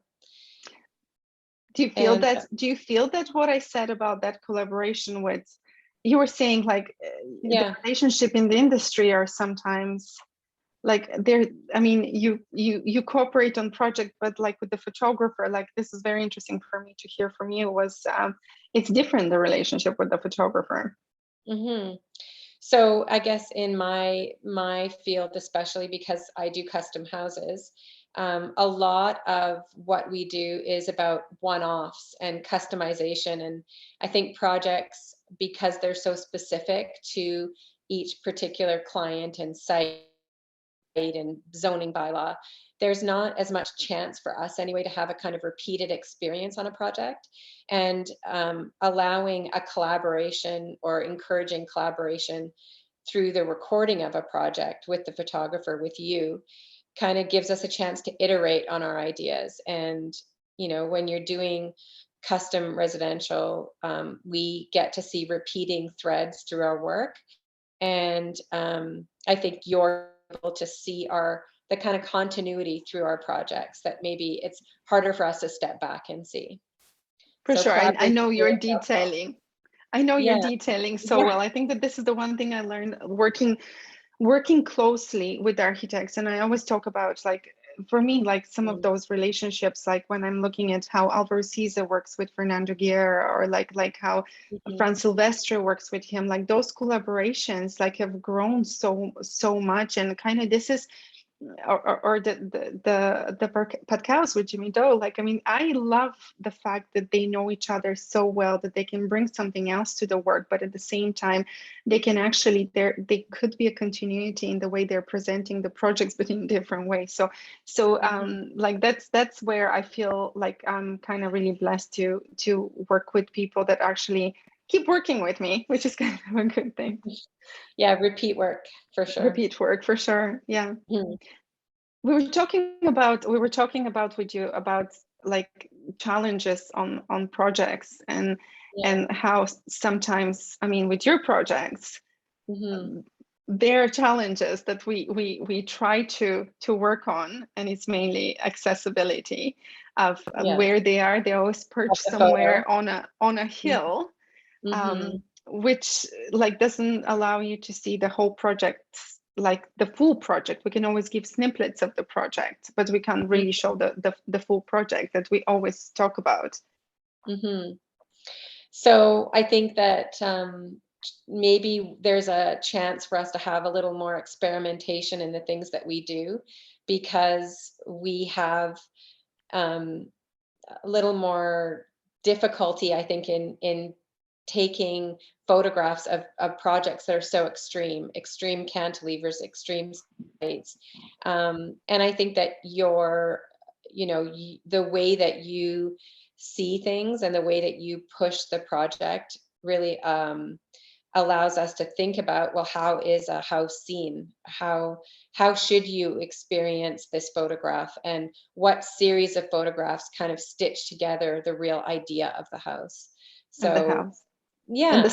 S3: do you feel that what I said about that collaboration with, you were saying like the relationship in the industry are sometimes like there, I mean, you cooperate on project, but like with the photographer, like this is very interesting for me to hear from you, was it's different, the relationship with the photographer.
S2: So I guess in my field, especially because I do custom houses, a lot of what we do is about one-offs and customization. And I think projects, because they're so specific to each particular client and site and zoning bylaw, there's not as much chance for us anyway to have a kind of repeated experience on a project. And allowing a collaboration or encouraging collaboration through the recording of a project with the photographer, with you, kind of gives us a chance to iterate on our ideas. And when you're doing custom residential, we get to see repeating threads through our work. And I think you're able to see the kind of continuity through our projects that maybe it's harder for us to step back and see.
S3: For
S2: So
S3: sure. I know you're
S2: collaboration.
S3: detailing. I know you're detailing so well. I think that this is the one thing I learned working closely with architects. And I always talk about, like, for me, like some of those relationships, like when I'm looking at how Alvaro Siza works with Fernando Guerra, or like how Fran Silvestre works with him, like those collaborations like have grown so much. And kind of this is or the podcast with Jimmy Doe. Like, I mean, I love the fact that they know each other so well that they can bring something else to the work, but at the same time, they can actually they could be a continuity in the way they're presenting the projects, but in different ways. So like that's where I feel like I'm kind of really blessed to work with people that actually keep working with me, which is kind of a good thing.
S2: Yeah, repeat work for sure.
S3: Repeat work for sure. Yeah.
S2: Mhm.
S3: We were talking about with you about like challenges on projects and how sometimes, I mean, with your projects, there are challenges that we try to work on, and it's mainly accessibility of where they are. They always perch somewhere on a hill, which like doesn't allow you to see the whole project, like the full project. We can always give snippets of the project, but we can't really show the full project that we always talk about.
S2: So I think that maybe there's a chance for us to have a little more experimentation in the things that we do, because we have a little more difficulty, I think, in taking photographs of projects that are so extreme cantilevers, extreme sites. And I think that the way that you see things and the way that you push the project really allows us to think about, well, how is a house seen? How should you experience this photograph, and what series of photographs kind of stitch together the real idea of the house?
S3: So the house.
S2: Yeah,
S3: and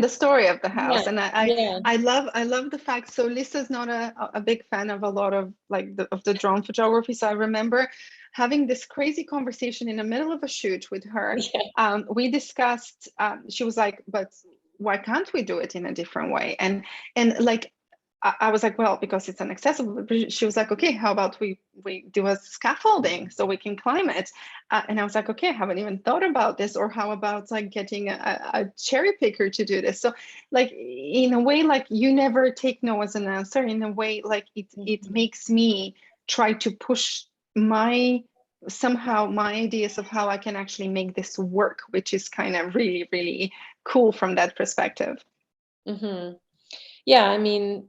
S3: the story of the house. And
S2: yeah.
S3: I love the fact. So Lisa's not a big fan of a lot of like of the drone photography. So I remember having this crazy conversation in the middle of a shoot with her. We discussed. She was like, "But why can't we do it in a different way?" And like I was like, well, because it's inaccessible. But she was like, okay, how about we do a scaffolding so we can climb it? And I was like, okay, I haven't even thought about this. Or how about like getting a cherry picker to do this? So like in a way, like you never take no as an answer. In a way, like it makes me try to push my ideas of how I can actually make this work, which is kind of really, really cool from that perspective.
S2: Yeah, I mean,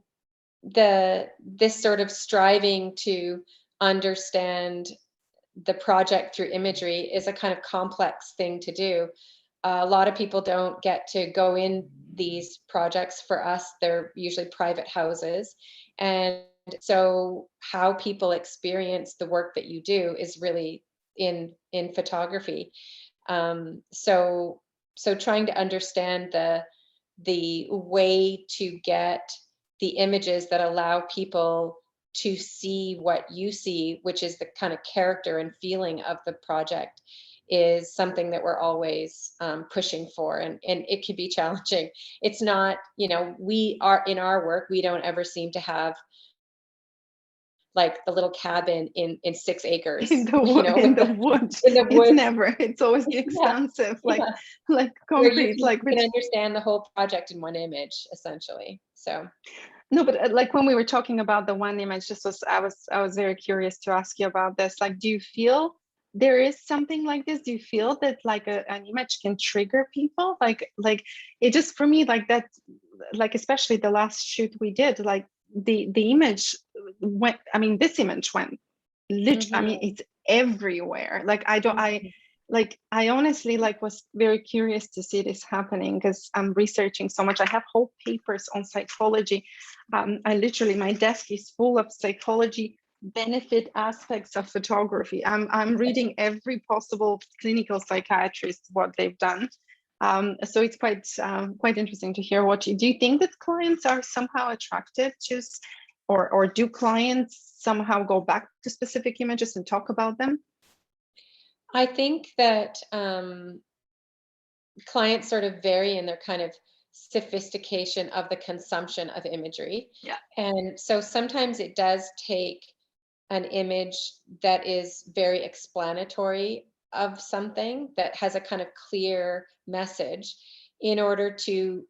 S2: this sort of striving to understand the project through imagery is a kind of complex thing to do. A lot of people don't get to go in these projects. For us, they're usually private houses. And so how people experience the work that you do is really in photography. So trying to understand the way to get the images that allow people to see what you see, which is the kind of character and feeling of the project, is something that we're always pushing for. And it can be challenging. It's not, we are in our work, we don't ever seem to have like the little cabin in 6 acres
S3: in the woods.
S2: In the woods.
S3: It's always the expansive, like concrete,
S2: you can understand the whole project in one image, essentially. So
S3: no, but like when we were talking about the one image, I was very curious to ask you about this. Like, do you feel there is something like this? Do you feel that like an image can trigger people? Like it just, for me, like that, like especially the last shoot we did, like the image went, I mean, this image went literally, I mean, it's everywhere. Like I honestly like was very curious to see this happening because I'm researching so much. I have whole papers on psychology. I literally, my desk is full of psychology benefit aspects of photography. I'm reading every possible clinical psychiatrist, what they've done. So it's quite interesting to hear what do you think that clients are somehow attracted to, or do clients somehow go back to specific images and talk about them?
S2: I think that clients sort of vary in their kind of sophistication of the consumption of imagery.
S3: Yeah.
S2: And so sometimes it does take an image that is very explanatory of something, that has a kind of clear message, in order to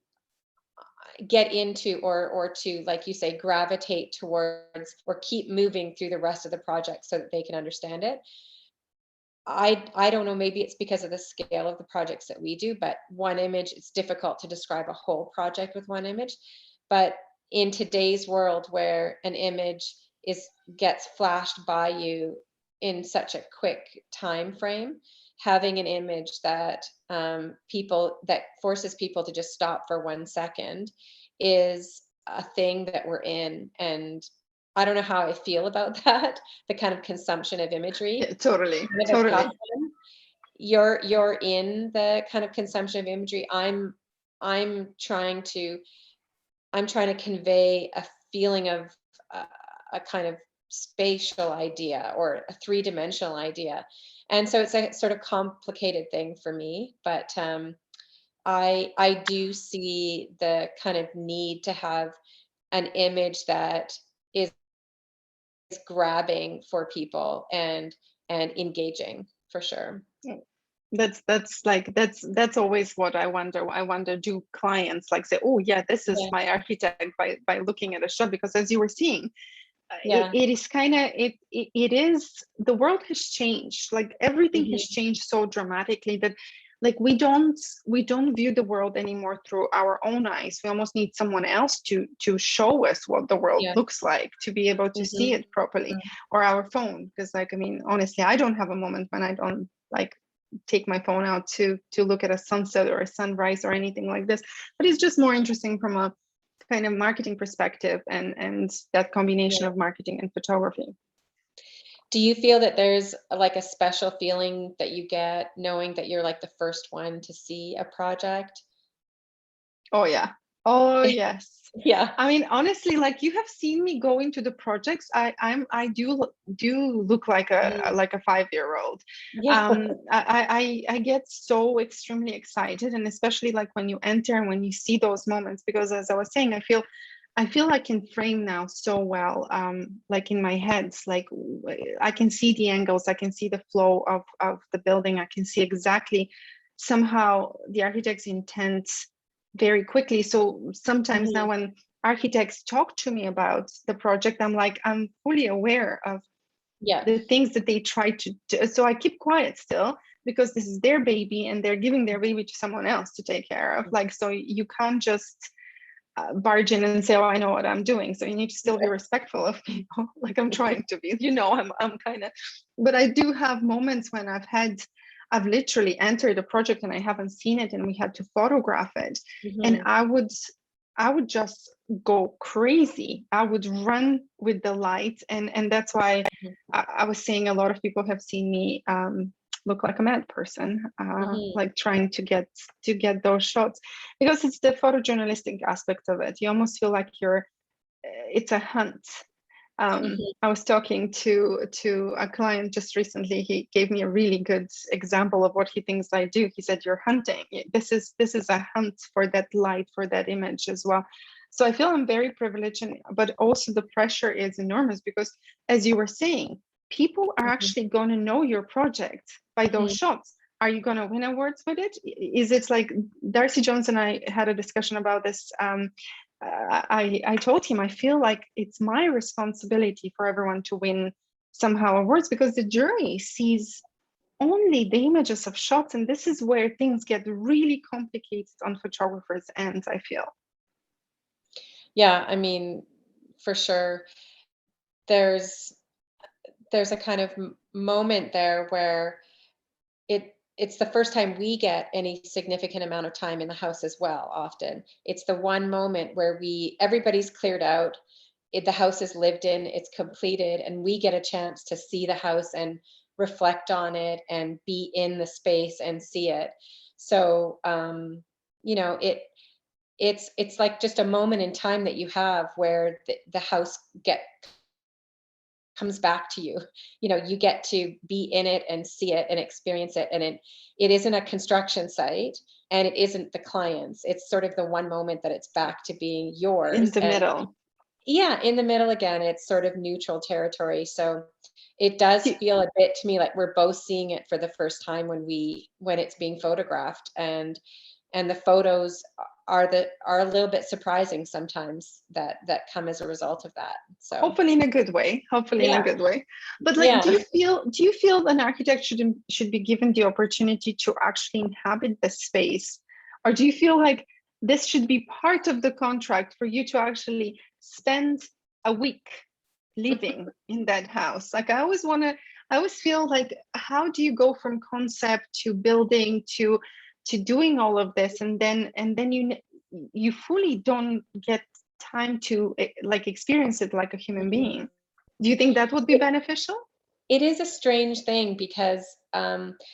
S2: get into or to, like you say, gravitate towards or keep moving through the rest of the project so that they can understand it. I don't know, maybe it's because of the scale of the projects that we do, but one image, it's difficult to describe a whole project with one image. But in today's world where an image gets flashed by you in such a quick time frame, having an image that that forces people to just stop for 1 second is a thing that we're in. And I don't know how I feel about that, the kind of consumption of imagery.
S3: Yeah, totally,
S2: Kind of a
S3: totally.
S2: tough one. You're in the kind of consumption of imagery. I'm trying to I'm trying to convey a feeling of a kind of spatial idea or a three-dimensional idea. And so it's a sort of complicated thing for me, but I do see the kind of need to have an image that is grabbing for people and engaging for sure.
S3: Yeah. That's always what I wonder. I wonder, do clients like say, oh yeah, this is
S2: Yeah.
S3: my architect by looking at a shot? Because as you were seeing,
S2: Yeah.
S3: it is kind of it is, the world has changed. Like everything has
S2: Mhm.
S3: changed so dramatically that like we don't view the world anymore through our own eyes. We almost need someone else to show us what the world
S2: Yeah.
S3: looks like, to be able to see
S2: Mhm.
S3: it properly, or our phone. Because like, I mean, honestly, I don't have a moment when I don't like take my phone out to look at a sunset or a sunrise or anything like this. But it's just more interesting from a kind of marketing perspective, and that combination
S2: Yeah.
S3: of marketing and photography.
S2: Do you feel that there's like a special feeling that you get knowing that you're like the first one to see a project?
S3: Oh yeah. Oh yes.
S2: Yeah.
S3: I mean, honestly, like you have seen me go into the projects. I do look like a
S2: Mm.
S3: like a 5-year-old.
S2: Yeah.
S3: I get so extremely excited, and especially like when you enter and when you see those moments, because as I was saying, I feel I can frame now so well, like in my head, like I can see the angles, I can see the flow of the building, I can see exactly somehow the architect's intent very quickly. So sometimes now
S2: Mhm.
S3: when architects talk to me about the project, I'm like, I'm fully aware of
S2: Yeah.
S3: the things that they try to do. So I keep quiet still, because this is their baby and they're giving their baby to someone else to take care of. Like, so you can't just barge in and say, oh, I know what I'm doing. So you need to still be respectful of people. Like I'm trying to be, I'm kind of, but I do have moments when I've literally entered a project and I haven't seen it and we had to photograph it. And
S2: Mhm.
S3: I would just go crazy. I would run with the light. And that's why
S2: Mhm.
S3: I was saying a lot of people have seen me look like a mad person,
S2: Mhm.
S3: like trying to get those shots, because it's the photojournalistic aspect of it. You almost feel like it's a hunt.
S2: Mhm.
S3: I was talking to a client just recently. He gave me a really good example of what he thinks I do. He said, "You're hunting. This is a hunt for that light, for that image as well." So I feel I'm very privileged, but also the pressure is enormous because, as you were saying, people are
S2: Mhm.
S3: actually going to know your project by those
S2: Mhm.
S3: shots. Are you going to win awards with it? Is it like Darcy Jones and I had a discussion about this? I told him I feel like it's my responsibility for everyone to win somehow awards, because the jury sees only the images of shots, and this is where things get really complicated on photographers' ends, I feel.
S2: Yeah, I mean, for sure. There's there's a kind of moment there where it's the first time we get any significant amount of time in the house as well. Often it's the one moment where everybody's cleared out, the house is lived in, it's completed, and we get a chance to see the house and reflect on it and be in the space and see it. So you know it it's like just a moment in time that you have where the house get comes back to you. You get to be in it and see it and experience it. And it isn't a construction site and it isn't the client's. It's sort of the one moment that it's back to being
S3: In
S2: yours.
S3: the
S2: And
S3: middle.
S2: yeah, in the middle again, it's sort of neutral territory. So it does feel a bit to me like we're both seeing it for the first time when it's being photographed. And the photos are a little bit surprising sometimes that come as a result of that. So
S3: hopefully in a good way. Hopefully in a good way. But like,
S2: Yeah.
S3: do you feel an architect should be given the opportunity to actually inhabit the space, or do you feel like this should be part of the contract for you to actually spend a week living in that house? Like, I always feel like, how do you go from concept to building to doing all of this, and then you fully don't get time to like experience it like a human being? Do you think that would be beneficial?
S2: It is a strange thing because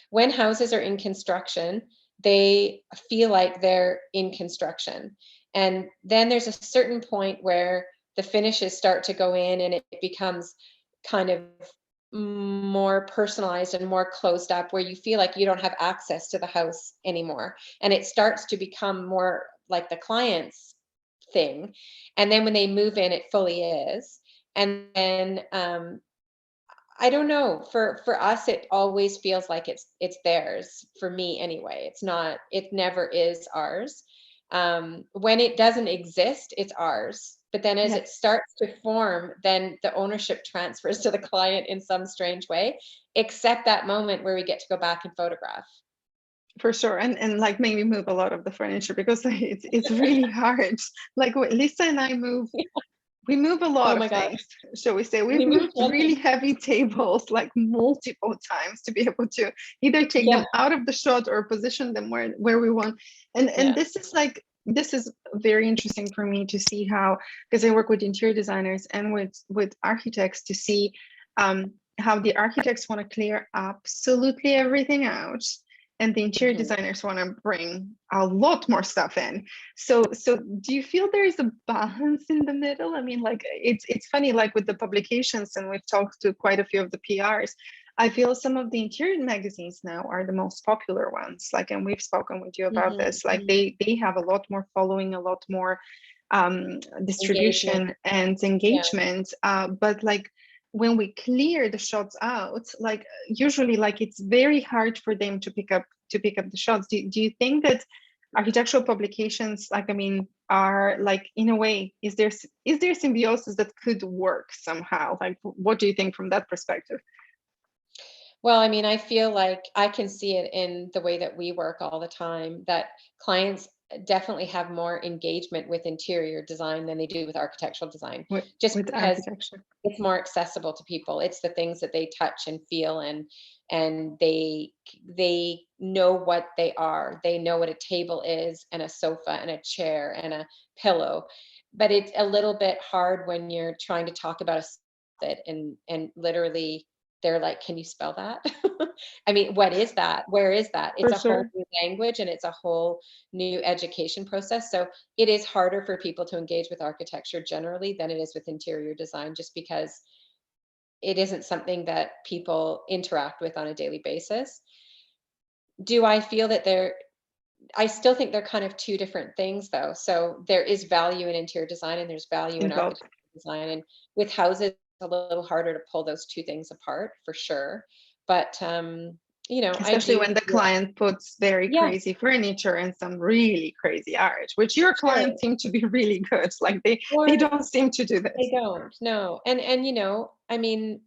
S2: when houses are in construction, they feel like they're in construction. And then there's a certain point where the finishes start to go in and it becomes kind of more personalized and more closed up, where you feel like you don't have access to the house anymore. And it starts to become more like the client's thing. And then when they move in, it fully is. And then I don't know. For us, it always feels like it's theirs. For me, anyway, it's not. It never is ours. When it doesn't exist, it's ours. But then, as it
S3: Yes,
S2: starts to form, then the ownership transfers to the client in some strange way. Except that moment where we get to go back and photograph.
S3: for sure. And like maybe move a lot of the furniture, because it's really hard. Like Lisa and I we move a
S2: Oh
S3: lot of
S2: my gosh,
S3: things, shall we say. We've
S2: we moved
S3: moved
S2: one
S3: really
S2: thing.
S3: heavy tables like multiple times to be able to either take
S2: Yeah,
S3: them out of the shot or position them where we want. And
S2: yeah.
S3: this is very interesting for me to see how, because I work with interior designers and with architects, to see how the architects want to clear absolutely everything out, and the interior
S2: Mhm.
S3: designers want to bring a lot more stuff in. So do you feel there is a balance in the middle? I mean, like, it's funny, like with the publications, and we've talked to quite a few of the PRs. I feel some of the interior magazines now are the most popular ones. Like, and we've spoken with you about
S2: Mhm.
S3: this. Like,
S2: Mhm.
S3: they have a lot more following, a lot more
S2: Engagement.
S3: distribution and
S2: Yeah.
S3: engagement. But like, when we clear the shots out, like usually, like, it's very hard for them to pick up the shots. Do you think that architectural publications, like, I mean, are like, in a way, is there symbiosis that could work somehow? Like, what do you think from that perspective?
S2: Well, I mean, I feel like I can see it in the way that we work all the time, that clients definitely have more engagement with interior design than they do with architectural design, just
S3: With
S2: because
S3: architecture?
S2: it's more accessible to people. It's the things that they touch and feel, and they know what they are. They know what a table is, and a sofa and a chair and a pillow. But it's a little bit hard when you're trying to talk about it, and literally they're like, "Can you spell that?" I mean, what is that? Where is that? It's
S3: For
S2: a whole
S3: sure.
S2: new language and it's a whole new education process. So it is harder for people to engage with architecture generally than it is with interior design, just because it isn't something that people interact with on a daily basis. Do I feel that I still think they're kind of two different things though. So there is value in interior design and there's value in
S3: In both.
S2: architecture design. And with houses, it's a little harder to pull those two things apart for sure. But I
S3: Especially
S2: do
S3: when the
S2: feel,
S3: client puts very
S2: yeah,
S3: crazy furniture and some really crazy art, which your
S2: sure.
S3: clients seem to be really good. Like, they
S2: Or
S3: don't seem to do
S2: they
S3: this.
S2: don't, no. And I mean,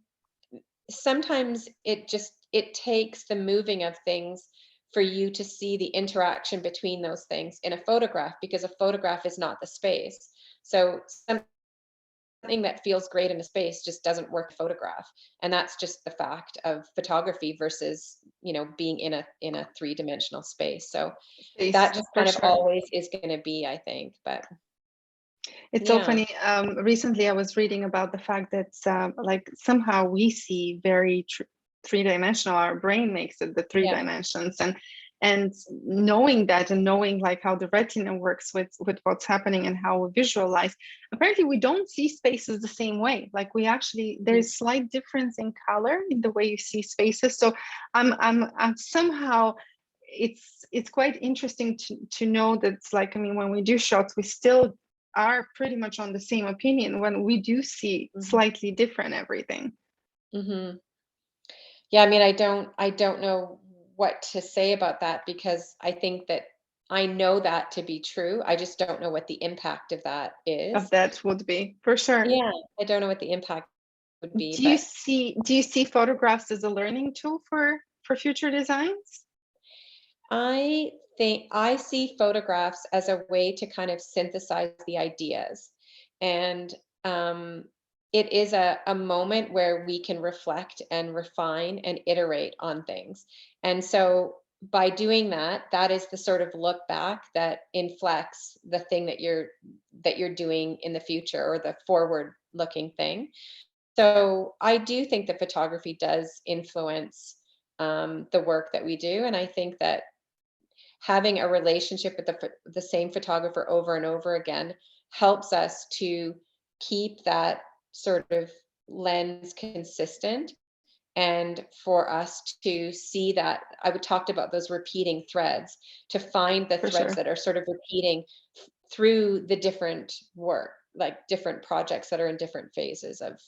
S2: sometimes it takes the moving of things for you to see the interaction between those things in a photograph, because a photograph is not the space. So something that feels great in a space just doesn't work in a photograph, and that's just the fact of photography versus being in a three-dimensional space. So that
S3: Space,
S2: just
S3: for
S2: kind of
S3: sure.
S2: always is going to be, I think. But
S3: It's so
S2: yeah,
S3: funny. Recently, I was reading about the fact that like, somehow we see very three-dimensional. Our brain makes it the three
S2: yeah,
S3: dimensions, and knowing that, and knowing like how the retina works with what's happening and how we visualize. Apparently, we don't see spaces the same way. Like, we actually,
S2: mhm,
S3: there's slight difference in color in the way you see spaces. So I'm somehow, it's quite interesting to know that it's like, I mean, when we do shots, we still are pretty much on the same opinion when we do see
S2: mhm,
S3: slightly different everything.
S2: mhm. Yeah, I mean, I don't know what to say about that, because I think that I know that to be true. I just don't know what the impact of that is.
S3: Of that would be, for sure.
S2: Yeah, I don't know what the impact would be.
S3: Do you see photographs as a learning tool for future designs?
S2: I think I see photographs as a way to kind of synthesize the ideas. And it is a moment where we can reflect and refine and iterate on things. And so by doing that, that is the sort of look back that inflects the thing that you're doing in the future, or the forward looking thing. So I do think that photography does influence the work that we do. And I think that having a relationship with the same photographer over and over again helps us to keep that sort of lens consistent, and for us to see that I would talked about those repeating threads, to find the
S3: For
S2: threads
S3: sure.
S2: that are sort of repeating through the different work, like different projects that are in different phases of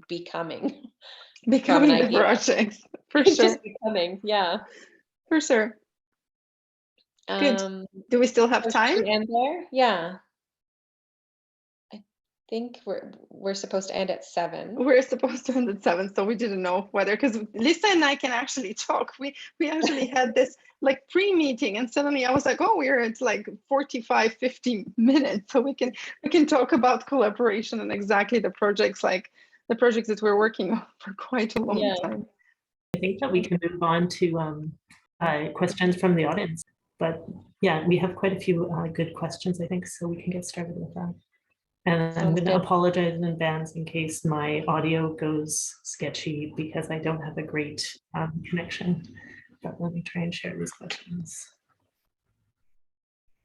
S2: becoming from an
S3: Becoming the
S2: idea.
S3: projects, for sure.
S2: Just becoming, yeah.
S3: For sure. Good. Do we still have
S2: So
S3: time?
S2: should we end there? Yeah. I think we're supposed to end at 7.
S3: We're supposed to end at 7, so we didn't know whether, because Lisa and I can actually talk. We actually had this like pre-meeting, and suddenly I was like, oh, we're at like 45, 50 minutes, so we can talk about collaboration and exactly the projects that we're working on for quite a long time.
S1: I think that we can move on to questions from the audience. But yeah, we have quite a few good questions, I think, so we can get started with that. And I'm going to apologize in advance in case my audio goes sketchy, because I don't have a great connection. But let me try and share these questions.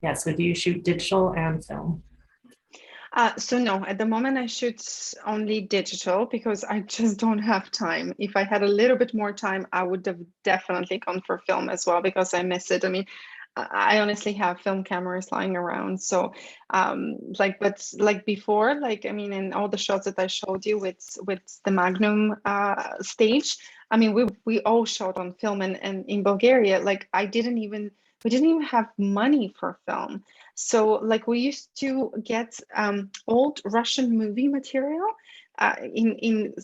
S1: Yeah, so do you shoot digital and film?
S3: So no, at the moment I shoot only digital because I just don't have time. If I had a little bit more time, I would have definitely gone for film as well, because I miss it. I mean, I honestly have film cameras lying around. So but like before, like, I mean, in all the shots that I showed you with the Magnum stage, I mean, we all shot on film, and in Bulgaria, like we didn't even have money for film. So like we used to get old Russian movie material in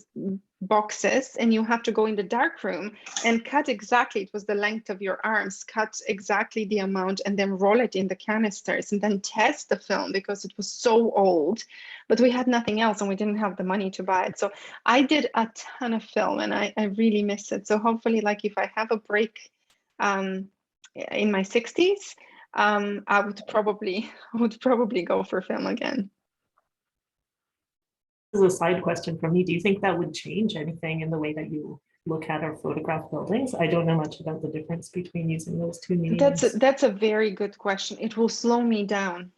S3: boxes, and you have to go in the dark room and cut exactly, it was the length of your arms, cut exactly the amount, and then roll it in the canisters and then test the film, because it was so old, but we had nothing else and we didn't have the money to buy it. So I did a ton of film, and I really miss it. So hopefully, like, if I have a break in my 60s, I would probably go for film again.
S1: This is a side question from me. Do you think that would change anything in the way that you look at or photograph buildings? I don't know much about the difference between using those two mediums.
S3: That's a very good question. It will slow me down,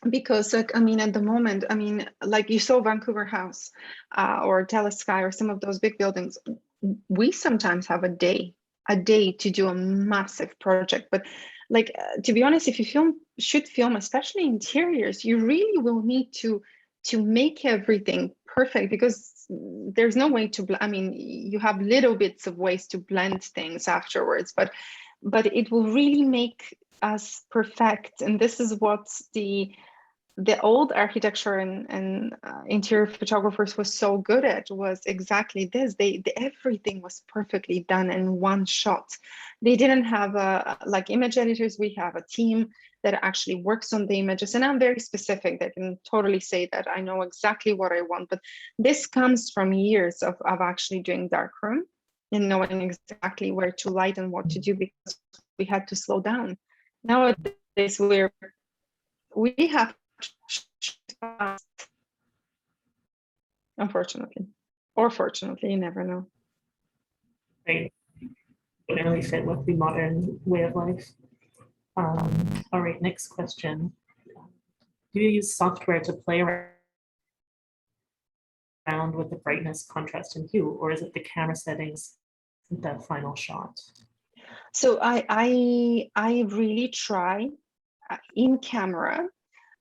S3: because, like, I mean, at the moment, I mean, like you saw Vancouver House or Telesky or some of those big buildings, we sometimes have a day to do a massive project. But like, to be honest, if you should film, especially interiors, you really will need to make everything perfect, because there's no way to, I mean, you have little bits of ways to blend things afterwards, but it will really make us perfect. And this is what the old architecture and interior photographers was so good at, was exactly this. Everything was perfectly done in one shot. They didn't have like image editors. We have a team that actually works on the images, and I'm very specific. They can totally say that I know exactly what I want, but this comes from years of actually doing darkroom and knowing exactly where to light and what to do, because we had to slow down. Nowadays we have fast, unfortunately, or fortunately, you never know.
S1: Right. It really fit with the modern way of life. All right, next question. Do you use software to play around with the brightness, contrast, and hue, or is it the camera settings, the final shot?
S3: So I really try in camera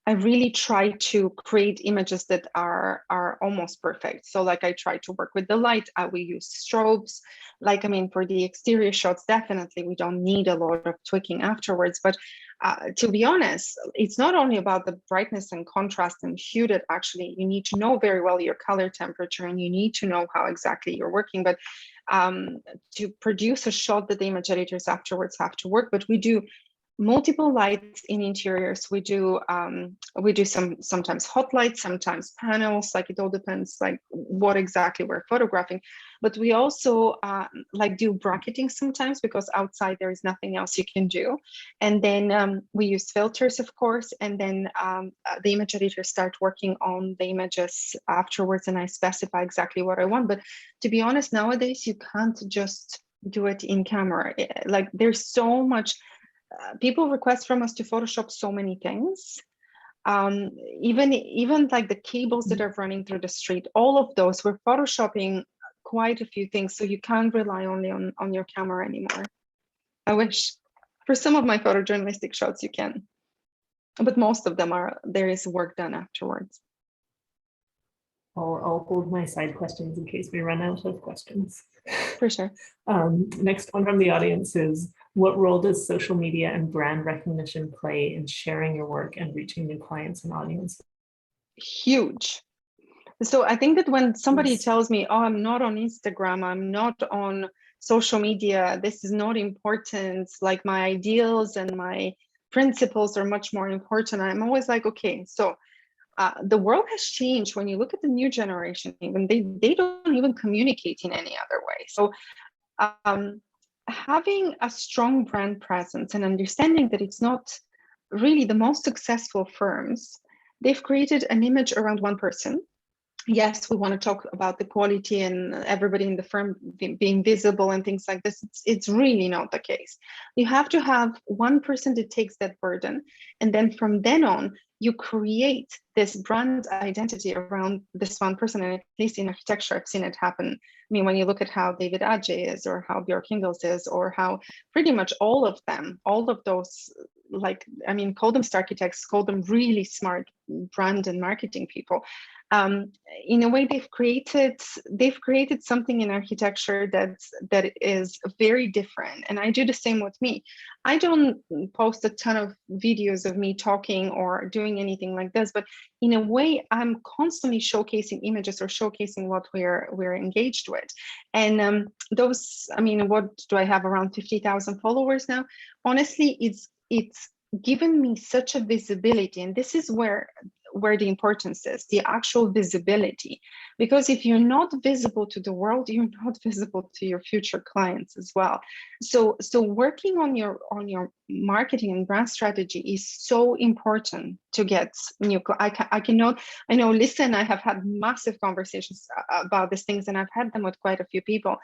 S3: I really try to create images that are almost perfect. So like I try to work with the light, we use strobes. Like, I mean, for the exterior shots, definitely we don't need a lot of tweaking afterwards. But to be honest, it's not only about the brightness and contrast and hue that actually you need to know very well your color temperature, and you need to know how exactly you're working. But to produce a shot that the image editors afterwards have to work, but we do multiple lights in interiors. We do sometimes hot lights, sometimes panels, like it all depends like what exactly we're photographing. But we also like do bracketing sometimes, because outside there is nothing else you can do. And then we use filters, of course, and then the image editors start working on the images afterwards, and I specify exactly what I want. But to be honest, nowadays you can't just do it in camera. Like there's so much people request from us to Photoshop so many things. Even like the cables that are running through the street, all of those, we're Photoshopping quite a few things. So you can't rely only on your camera anymore. I wish. For some of my photojournalistic shots you can, but most of them there is work done afterwards.
S4: I'll hold my side questions in case we run out of questions.
S3: For sure.
S4: Next one from the audience is, what role does social media and brand recognition play in sharing your work and reaching new clients and audiences?
S3: Huge. So I think that when somebody tells me, oh, I'm not on Instagram, I'm not on social media, this is not important, like my ideals and my principles are much more important, I'm always like, okay, so the world has changed. When you look at the new generation, even they don't even communicate in any other way. So having a strong brand presence and understanding that it's not really the most successful firms, they've created an image around one person. Yes, we want to talk about the quality and everybody in the firm being visible and things like this. It's really not the case. You have to have one person that takes that burden. And then from then on, you create this brand identity around this one person. And at least in architecture, I've seen it happen. I mean, when you look at how David Adjaye is, or how Björk Ingels is, or how pretty much all of them, all of those, like, I mean, call them star architects, call them really smart brand and marketing people. In a way, they've created something in architecture that is very different. And I do the same with me. I don't post a ton of videos of me talking or doing anything like this, but in a way, I'm constantly showcasing images or showcasing what we're engaged with. And those, I mean, what do I have, around 50,000 followers now? Honestly, it's given me such a visibility, and this is where the importance is, the actual visibility. Because if you're not visible to the world, you're not visible to your future clients as well. So working on your marketing and brand strategy is so important to get new. I know Lisa and I have had massive conversations about these things, and I've had them with quite a few people.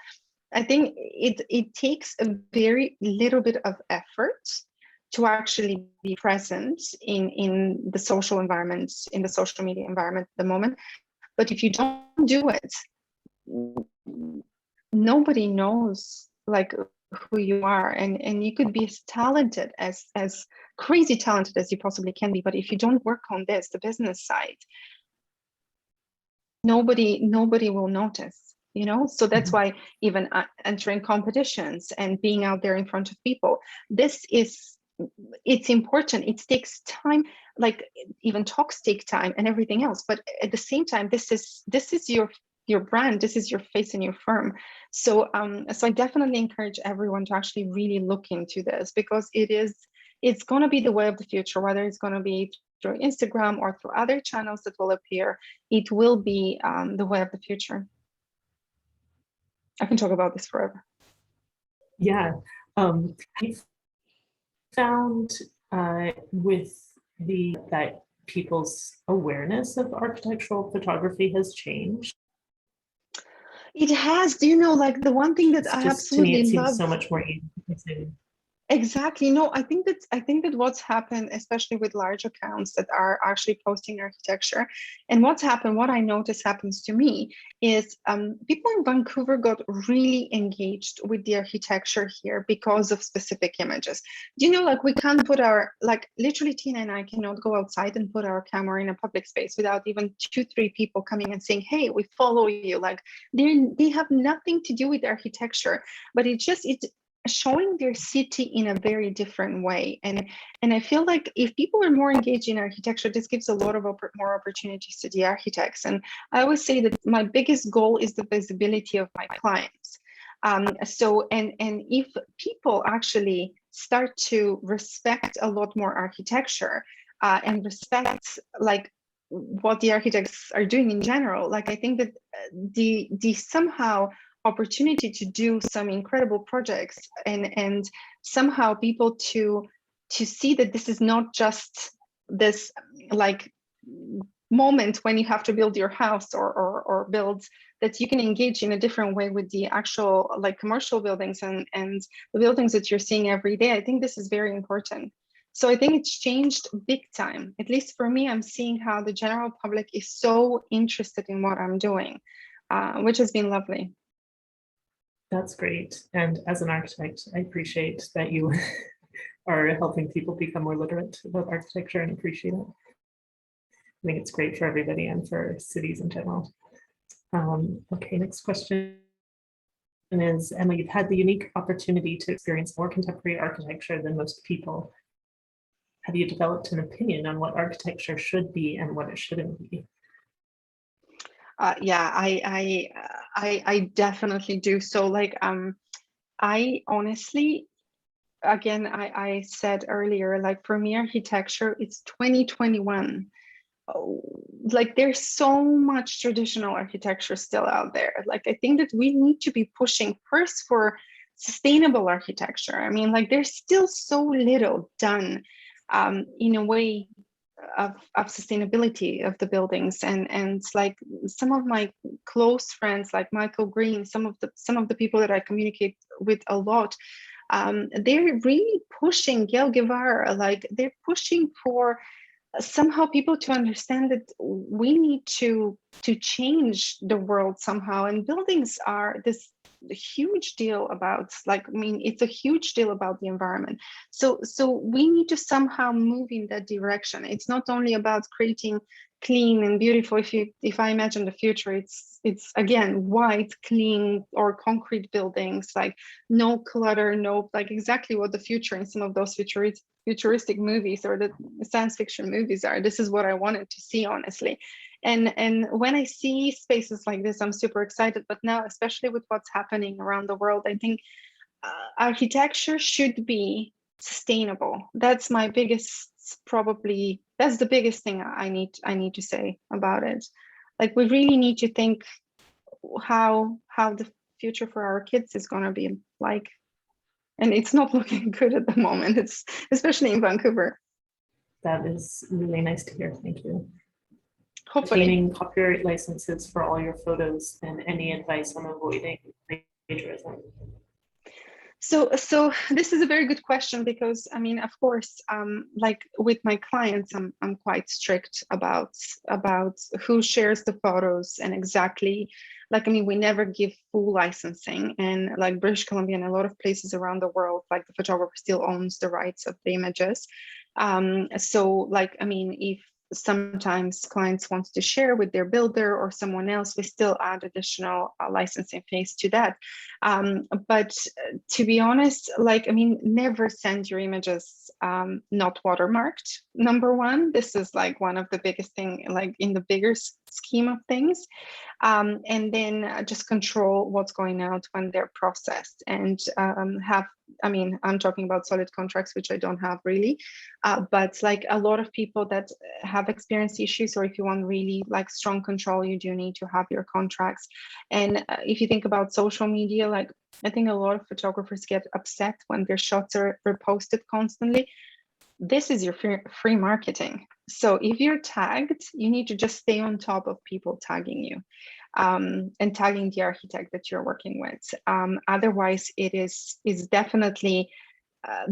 S3: I think it takes a very little bit of effort to actually be present in the social environment, in the social media environment at the moment. But if you don't do it, nobody knows like who you are, and you could be as talented, as crazy talented as you possibly can be, but if you don't work on this, the business side, nobody will notice, you know. So that's why even entering competitions and being out there in front of people, it's important. It takes time, like even talks take time and everything else, but at the same time, this is your brand, this is your face in your firm. So so I definitely encourage everyone to actually really look into this, because it's going to be the way of the future, whether it's going to be through Instagram or through other channels that will appear. It will be the way of the future. I can talk about this forever.
S4: Yeah. I've found with that people's awareness of architectural photography has changed.
S3: It has. Do you know, like the one thing that I absolutely
S4: to me, it seems
S3: love,
S4: so much more easy.
S3: Exactly. No, I think that what's happened, especially with large accounts that are actually posting architecture, and what I notice happens to me is people in Vancouver got really engaged with the architecture here because of specific images. Do you know, like we can't put our, like literally Tina and I cannot go outside and put our camera in a public space without even 2-3 people coming and saying, hey, we follow you. Like they have nothing to do with architecture, but it's showing their city in a very different way. And I feel like if people are more engaged in architecture, this gives a lot of more opportunities to the architects. And I always say that my biggest goal is the visibility of my clients. And if people actually start to respect a lot more architecture and respect like what the architects are doing in general, like I think that the somehow opportunity to do some incredible projects and somehow people to see that this is not just this like moment when you have to build your house or build, that you can engage in a different way with the actual like commercial buildings and the buildings that you're seeing every day. I think this is very important. So I think it's changed big time. At least for me, I'm seeing how the general public is so interested in what I'm doing, which has been lovely.
S4: That's great. And as an architect, I appreciate that you are helping people become more literate about architecture and appreciate it. I think it's great for everybody and for cities in general. Okay, next question is, Emma, you've had the unique opportunity to experience more contemporary architecture than most people. Have you developed an opinion on what architecture should be and what it shouldn't be?
S3: Yeah, I definitely do. So like I honestly, again, I said earlier, like for me, architecture, it's 2021. Oh, like there's so much traditional architecture still out there. Like I think that we need to be pushing first for sustainable architecture. I mean, like there's still so little done in a way of sustainability of the buildings, and like some of my close friends like Michael Green, some of the people that I communicate with a lot, they're really pushing Gail Guevara, like they're pushing for somehow people to understand that we need to change the world somehow, and buildings are this huge deal about, like, I mean, it's a huge deal about the environment. So we need to somehow move in that direction. It's not only about creating clean and beautiful. If I imagine the future, it's again white, clean or concrete buildings, like no clutter, no, like exactly what the future in some of those futuristic movies or the science fiction movies are. This is what I wanted to see, honestly. And when I see spaces like this, I'm super excited. But now, especially with what's happening around the world, I think architecture should be sustainable. That's my biggest, probably that's the biggest thing I need to say about it. Like we really need to think how the future for our kids is going to be like, and it's not looking good at the moment. It's especially in Vancouver.
S4: That is really nice to hear. Thank you.
S3: Hopefully.
S4: Obtaining copyright licenses for all your photos, and any advice on avoiding plagiarism?
S3: So this is a very good question, because I mean, of course, like with my clients, I'm quite strict about who shares the photos and exactly, like, I mean, we never give full licensing, and like British Columbia and a lot of places around the world, like the photographer still owns the rights of the images. So like, I mean, if sometimes clients want to share with their builder or someone else, we still add additional licensing fees to that. But to be honest, like, I mean, never send your images not watermarked. Number one, this is like one of the biggest thing, like in the bigger scheme of things. And then just control what's going out when they're processed, and have, I mean, I'm talking about solid contracts, which I don't have really, but like a lot of people that have experienced issues, or if you want really like strong control, you do need to have your contracts. And if you think about social media, like I think a lot of photographers get upset when their shots are reposted constantly. This is your free marketing. So if you're tagged, you need to just stay on top of people tagging you, and tagging the architect that you're working with. Otherwise, it is definitely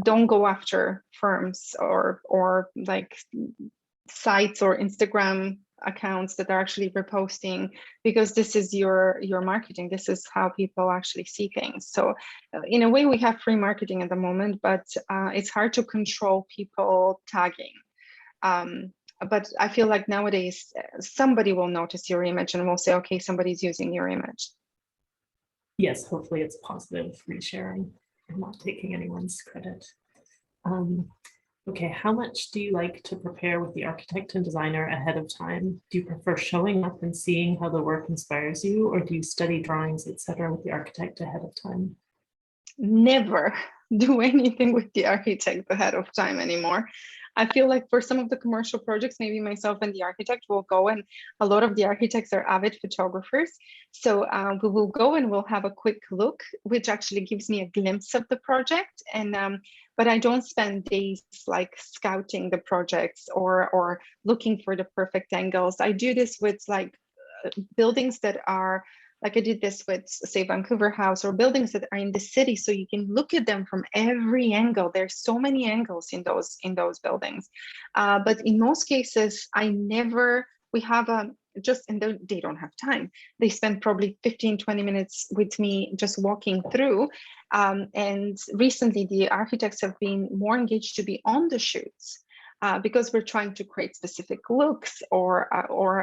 S3: don't go after firms or like sites or Instagram accounts that are actually reposting, because this is your marketing. This is how people actually see things. So in a way, we have free marketing at the moment, but it's hard to control people tagging. But I feel like nowadays somebody will notice your image and will say, okay, somebody's using your image.
S4: Yes, hopefully it's positive resharing and not taking anyone's credit. Okay, how much do you like to prepare with the architect and designer ahead of time? Do you prefer showing up and seeing how the work inspires you, or do you study drawings, etc., with the architect ahead of time?
S3: Never do anything with the architect ahead of time anymore. I feel like for some of the commercial projects, maybe myself and the architect will go, and a lot of the architects are avid photographers. So we will go and we'll have a quick look, which actually gives me a glimpse of the project. And but I don't spend days like scouting the projects or looking for the perfect angles. I do this with like buildings that are, like I did this with, say, Vancouver House, or buildings that are in the city, so you can look at them from every angle. There's so many angles in those buildings. But in most cases, we have and they don't have time. They spend probably 15-20 minutes with me just walking through. And recently, the architects have been more engaged to be on the shoots. Because we're trying to create specific looks, or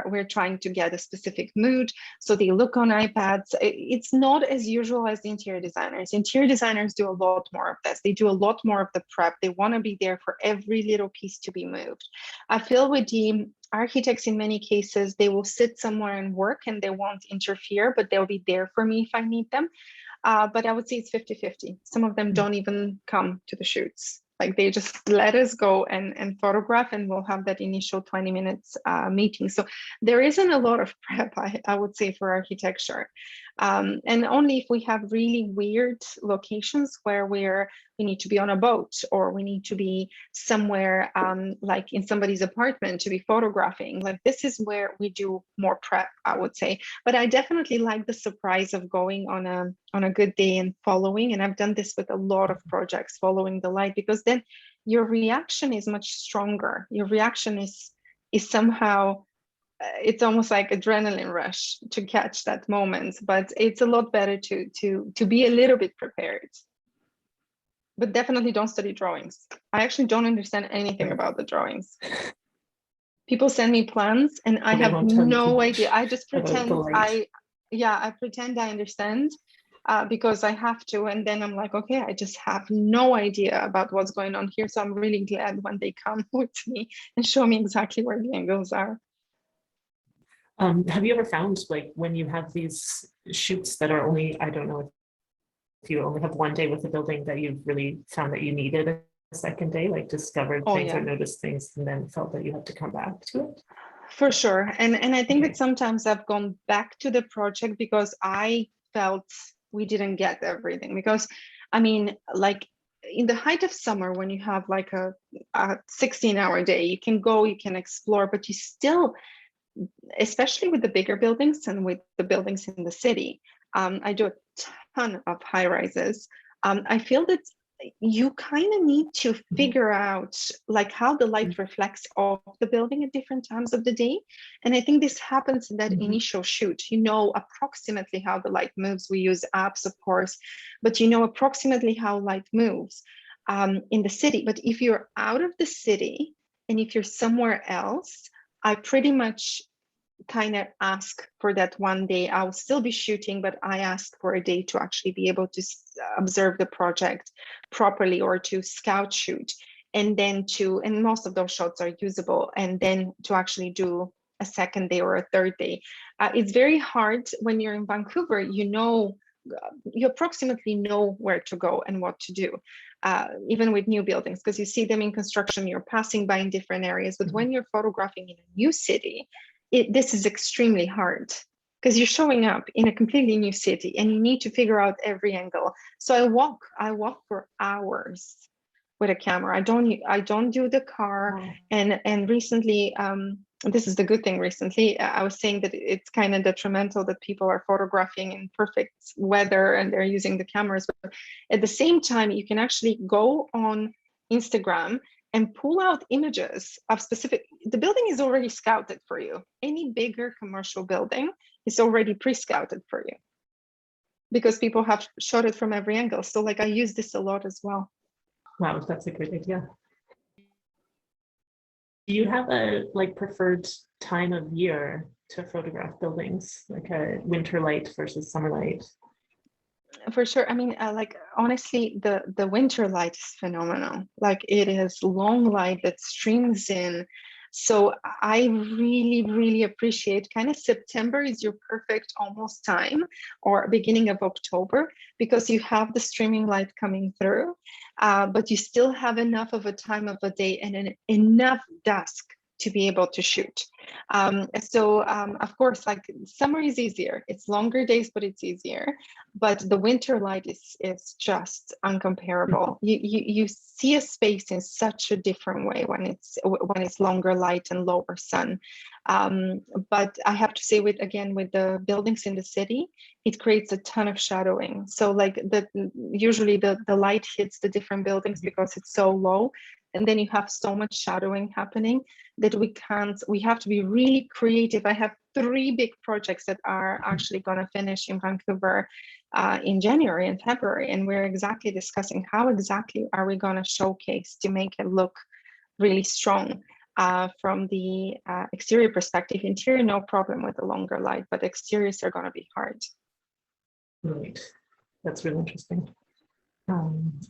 S3: we're trying to get a specific mood. So they look on iPads. It's not as usual as the interior designers. Interior designers do a lot more of this. They do a lot more of the prep. They want to be there for every little piece to be moved. I feel with the architects, in many cases, they will sit somewhere and work and they won't interfere, but they'll be there for me if I need them. But I would say it's 50-50. Some of them don't even come to the shoots. Like they just let us go and photograph, and we'll have that initial 20 minutes meeting. So there isn't a lot of prep, I would say, for architecture. And only if we have really weird locations where we need to be on a boat, or we need to be somewhere like in somebody's apartment to be photographing. Like this is where we do more prep, I would say. But I definitely like the surprise of going on a good day and following. And I've done this with a lot of projects, following the light, because then your reaction is much stronger. Your reaction is somehow, it's almost like adrenaline rush to catch that moment, but it's a lot better to be a little bit prepared. But definitely don't study drawings. I actually don't understand anything about the drawings. People send me plans and I have no idea. I just pretend I pretend I understand because I have to. And then I'm like, okay, I just have no idea about what's going on here. So I'm really glad when they come with me and show me exactly where the angles are.
S4: Have you ever found, like, when you have these shoots that are only, I don't know if you only have one day with the building, that you've really found that you needed a second day, like discovered things or noticed things and then felt that you had to come back to it?
S3: For sure. And I think that sometimes I've gone back to the project because I felt we didn't get everything. Because I mean, like in the height of summer, when you have like a 16-hour day, you can go, you can explore, but you still, especially with the bigger buildings and with the buildings in the city, I do a ton of high rises. I feel that you kind of need to figure out like how the light reflects off the building at different times of the day. And I think this happens in that initial shoot. You know approximately how the light moves. We use apps, of course, but you know approximately how light moves in the city. But if you're out of the city and if you're somewhere else, I pretty much kind of ask for that one day. I'll still be shooting, but I ask for a day to actually be able to observe the project properly, or to scout shoot, and then and most of those shots are usable, and then to actually do a second day or a third day. It's very hard when you're in Vancouver. You approximately know where to go and what to do, even with new buildings, because you see them in construction, you're passing by in different areas. But when you're photographing in a new city, this is extremely hard, because you're showing up in a completely new city and you need to figure out every angle. So I walk for hours with a camera. I don't do the car. And recently this is the good thing recently. I was saying that it's kind of detrimental that people are photographing in perfect weather and they're using the cameras. But at the same time, you can actually go on Instagram and pull out images of specific, the building is already scouted for you. Any bigger commercial building is already pre-scouted for you because people have shot it from every angle. So like I use this a lot as well.
S4: Wow, that's a great idea. Do you have a preferred time of year to photograph buildings, like a winter light versus summer light?
S3: For sure. I mean, like honestly, the winter light is phenomenal. Like it is long light that streams in. So I really appreciate kind of September is your perfect almost time, or beginning of October, because you have the streaming light coming through, but you still have enough of a time of a day and enough dusk to be able to shoot. Of course, like summer is easier. It's longer days, but it's easier. But the winter light is just uncomparable. You see a space in such a different way when it's longer light and lower sun. But I have to say, with the buildings in the city, it creates a ton of shadowing. So like usually the light hits the different buildings because it's so low. And then you have so much shadowing happening that we have to be really creative. I have 3 big projects that are actually going to finish in Vancouver in January and February. And we're exactly discussing how exactly are we going to showcase to make it look really strong from the exterior perspective. Interior, no problem with the longer light, but exteriors are going to be hard.
S4: Right, that's really interesting.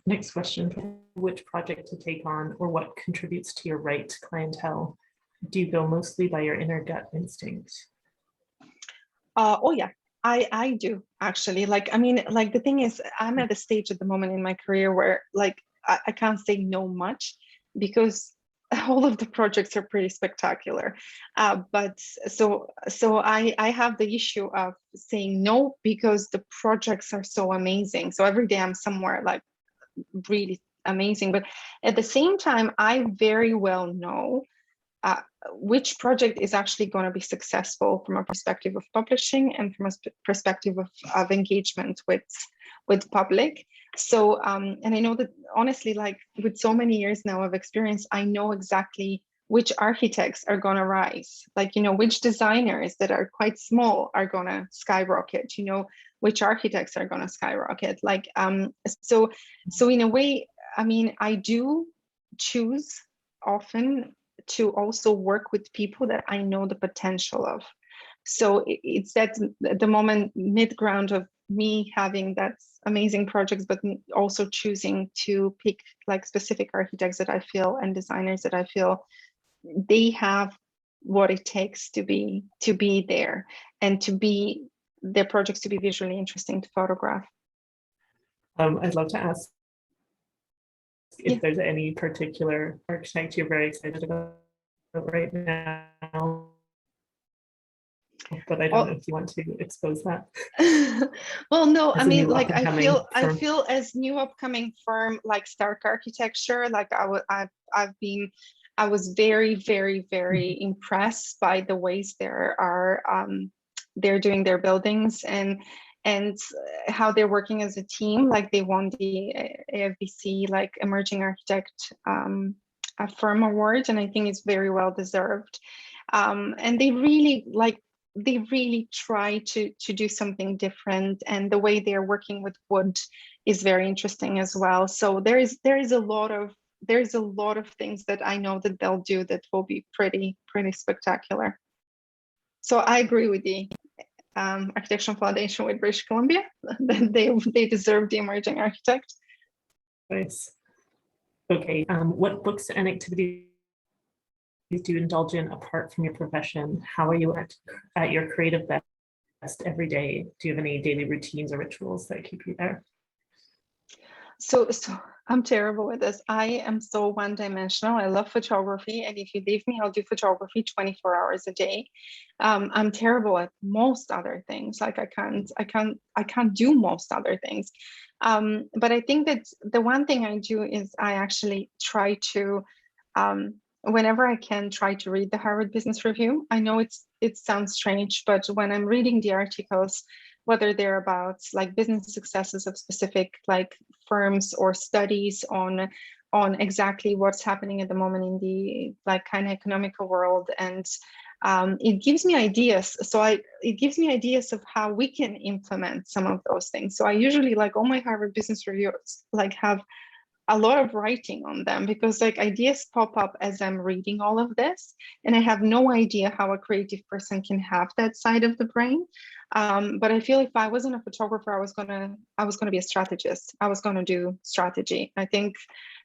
S4: Next question, which project to take on or what contributes to your right clientele? Do you go mostly by your inner gut instinct?
S3: Oh yeah, I do actually. Like, I mean, like the thing is, I'm at a stage at the moment in my career where like I can't say no much because all of the projects are pretty spectacular. But so I have the issue of saying no because the projects are so amazing. So every day I'm somewhere like really amazing. But at the same time, I very well know which project is actually going to be successful from a perspective of publishing and from a perspective of engagement with public. So, and I know that honestly, like with so many years now of experience, I know exactly which architects are going to rise, like, you know, which designers that are quite small are going to skyrocket, you know, which architects are going to skyrocket. Like, so in a way, I mean, I do choose often to also work with people that I know the potential of. So it's that the moment mid ground of me having that amazing projects, but also choosing to pick like specific architects that I feel and designers that I feel they have what it takes to be there and to be their projects to be visually interesting to photograph.
S4: I'd love to ask if there's any particular architect you're very excited about right now, but I don't know if you want to expose that.
S3: Well, no,
S4: As
S3: I
S4: a
S3: mean,
S4: new
S3: like I
S4: up-and-coming
S3: feel as new upcoming firm like Stark Architecture, like I was very impressed by the ways they're doing their buildings and how they're working as a team. Like they won the AFBC like Emerging Architect Firm Award, and I think it's very well deserved. And they really try to do something different, and the way they're working with wood is very interesting as well. So there is a lot of things that I know that they'll do that will be pretty spectacular. So I agree with the Architectural Foundation with British Columbia that they deserve the Emerging Architect.
S4: Nice. Okay, what books and activities do you indulge in apart from your profession? How are you at your creative best every day? Do you have any daily routines or rituals that keep you there?
S3: So I'm terrible with this. I am so one-dimensional. I love photography, and if you leave me, I'll do photography 24 hours a day. I'm terrible at most other things. Like I can't do most other things. But I think that the one thing I do is I actually try to whenever I can, try to read the Harvard Business Review. I know it sounds strange, but when I'm reading the articles, whether they're about like business successes of specific like firms or studies on exactly what's happening at the moment in the like kind of economical world, and it gives me ideas. So it gives me ideas of how we can implement some of those things. So I usually, like, all my Harvard Business Reviews like have a lot of writing on them, because like ideas pop up as I'm reading all of this, and I have no idea how a creative person can have that side of the brain. But I feel if I wasn't a photographer, I was gonna be a strategist. I was gonna do strategy. I think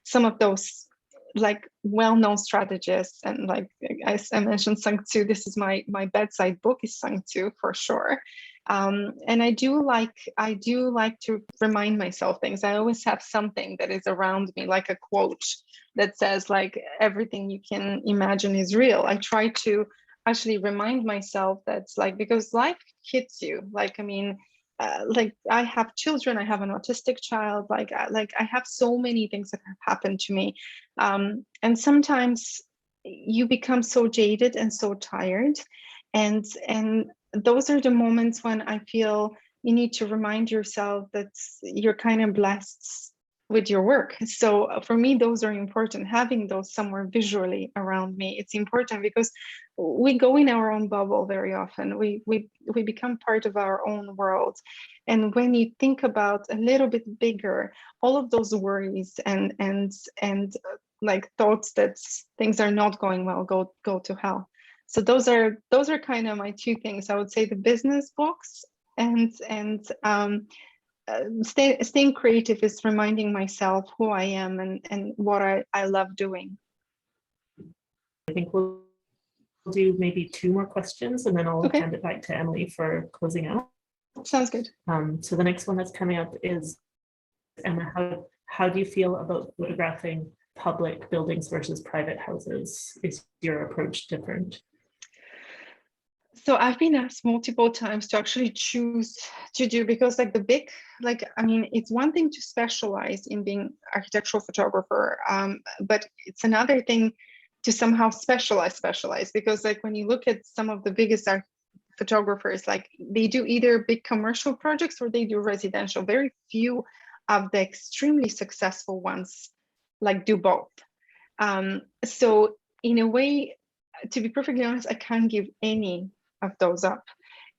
S3: some of those like well-known strategists, and like as I mentioned, Sun Tzu, this is my bedside book is Sun Tzu for sure. And I do like to remind myself things. I always have something that is around me, like a quote that says like everything you can imagine is real. I try to actually remind myself that's like, because life hits you. Like, I mean, like I have children, I have an autistic child, like I have so many things that have happened to me. And sometimes you become so jaded and so tired. And those are the moments when I feel you need to remind yourself that you're kind of blessed with your work. So for me, those are important. Having those somewhere visually around me, it's important, because we go in our own bubble very often. We become part of our own world. And when you think about a little bit bigger, all of those worries and like thoughts that things are not going well go to hell. So those are kind of my two things. I would say the business books and staying creative is reminding myself who I am and what I love doing.
S4: I think we'll do maybe 2 more questions, and then I'll hand it back to Emily for closing out.
S3: Sounds good.
S4: So the next one that's coming up is, Emma, how do you feel about photographing public buildings versus private houses? Is your approach different?
S3: So I've been asked multiple times to actually choose to do, because like the big, like, I mean, it's one thing to specialize in being architectural photographer, but it's another thing to somehow specialize, because like when you look at some of the biggest photographers, like they do either big commercial projects or they do residential. Very few of the extremely successful ones like do both. So in a way, to be perfectly honest, I can't give any of those up.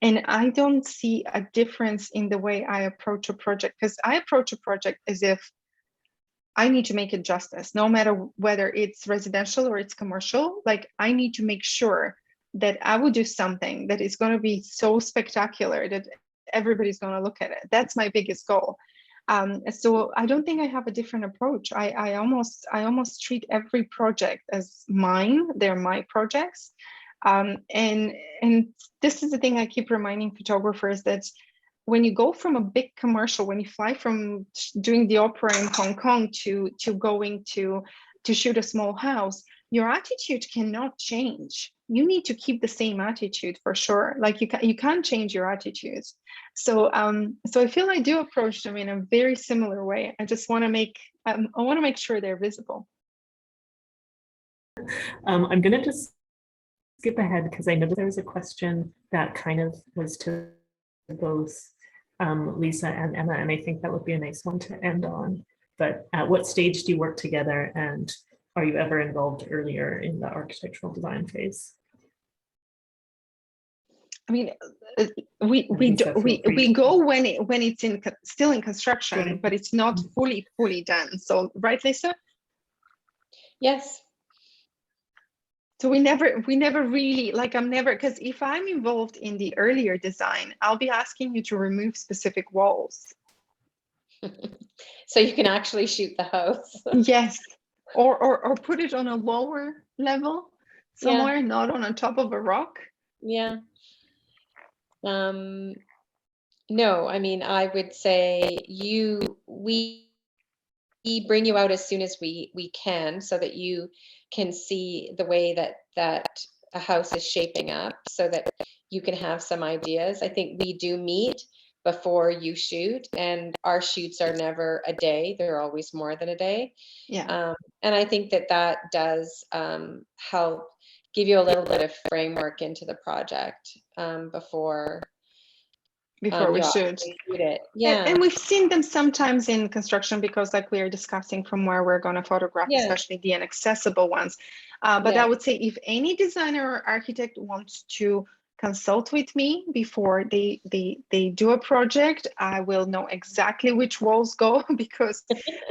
S3: And I don't see a difference in the way I approach a project, because I approach a project as if I need to make it justice, no matter whether it's residential or it's commercial. Like I need to make sure that I will do something that is going to be so spectacular that everybody's going to look at it. That's my biggest goal. So I don't think I have a different approach. I almost treat every project as mine. They're my projects. And this is the thing I keep reminding photographers, that when you go from a big commercial, when you fly from doing the opera in Hong Kong to going to shoot a small house, your attitude cannot change. You need to keep the same attitude for sure. Like you can't change your attitudes. So I feel I do approach them in a very similar way. I just want to make sure they're visible.
S4: I'm going to just skip ahead because I know that there was a question that kind of was to both Lisa and Emma, and I think that would be a nice one to end on. But at what stage do you work together, and are you ever involved earlier in the architectural design phase?
S3: I mean, we go when it's still in construction, but it's not fully done. So right, Lisa?
S2: Yes.
S3: So we never really, like, I'm never, because if I'm involved in the earlier design, I'll be asking you to remove specific walls.
S2: So you can actually shoot the house.
S3: Yes, or put it on a lower level somewhere, not on the top of a rock.
S2: Yeah. No, I mean, I would say we bring you out as soon as we can, so that you can see the way that a house is shaping up, so that you can have some ideas. I think we do meet before you shoot, and our shoots are never a day, they're always more than a day.
S3: Yeah.
S2: And I think that that does help give you a little bit of framework into the project before
S3: Before we
S2: you
S3: shoot.
S2: actually shoot it.
S3: And
S2: Yeah,
S3: we've seen them sometimes in construction because like we are discussing from where we're going to photograph,
S2: yeah,
S3: especially the inaccessible ones. But
S2: yeah.
S3: I would say if any designer or architect wants to consult with me before they do a project, I will know exactly which walls go because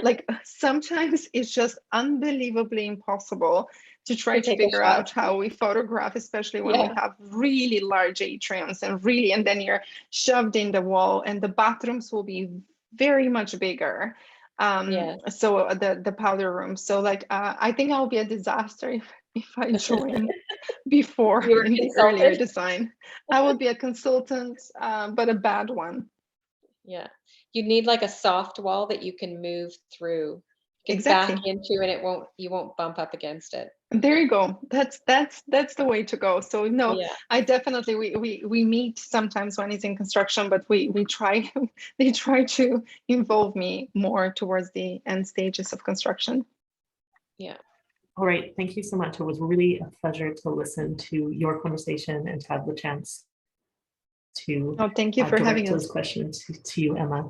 S3: like sometimes it's just unbelievably impossible to try
S2: To
S3: to
S2: take a
S3: figure
S2: shot.
S3: out how we photograph, especially when we
S2: Yeah,
S3: have really large atriums and then you're shoved in the wall, and the bathrooms will be very much bigger.
S2: yeah.
S3: So the powder room. So like I think I'll be a disaster if I join before
S2: You were
S3: in the earlier
S2: consulted?
S3: design. I will be a consultant, but a bad one.
S2: Yeah. You need like a soft wall that you can move through. You can back
S3: Exactly.
S2: into and you won't bump up against it.
S3: There you go. That's the way to go. So no,
S2: Yeah.
S3: I definitely we meet sometimes when it's in construction, but we try they try to involve me more towards the end stages of construction.
S2: Yeah.
S4: All right, thank you so much. It was really a pleasure to listen to your conversation and to have the chance to
S3: Oh, thank you for
S4: direct
S3: having
S4: those
S3: us.
S4: questions to you, Emma.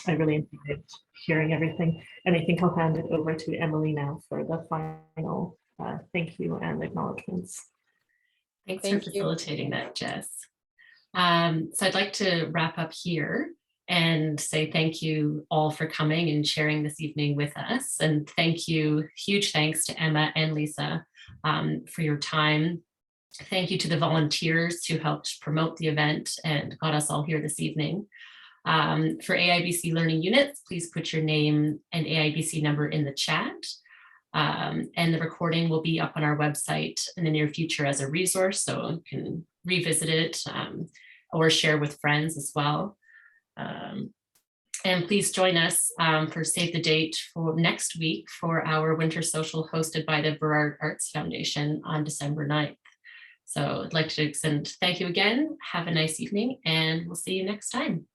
S4: I really enjoyed hearing everything, and I think I'll hand it over to Emily now for the final thank you and acknowledgements.
S1: Thanks for
S2: Thank you.
S1: facilitating that, Jess. So I'd like to wrap up here and say thank you all for coming and sharing this evening with us. And thank you, huge thanks to Emma and Lisa for your time. Thank you to the volunteers who helped promote the event and got us all here this evening. For AIBC Learning Units, please put your name and AIBC number in the chat. And the recording will be up on our website in the near future as a resource, so you can revisit it or share with friends as well. And please join us for Save the Date for next week for our winter social hosted by the Burrard Arts Foundation on December 9th. So I'd like to extend thank you again. Have a nice evening, and we'll see you next time.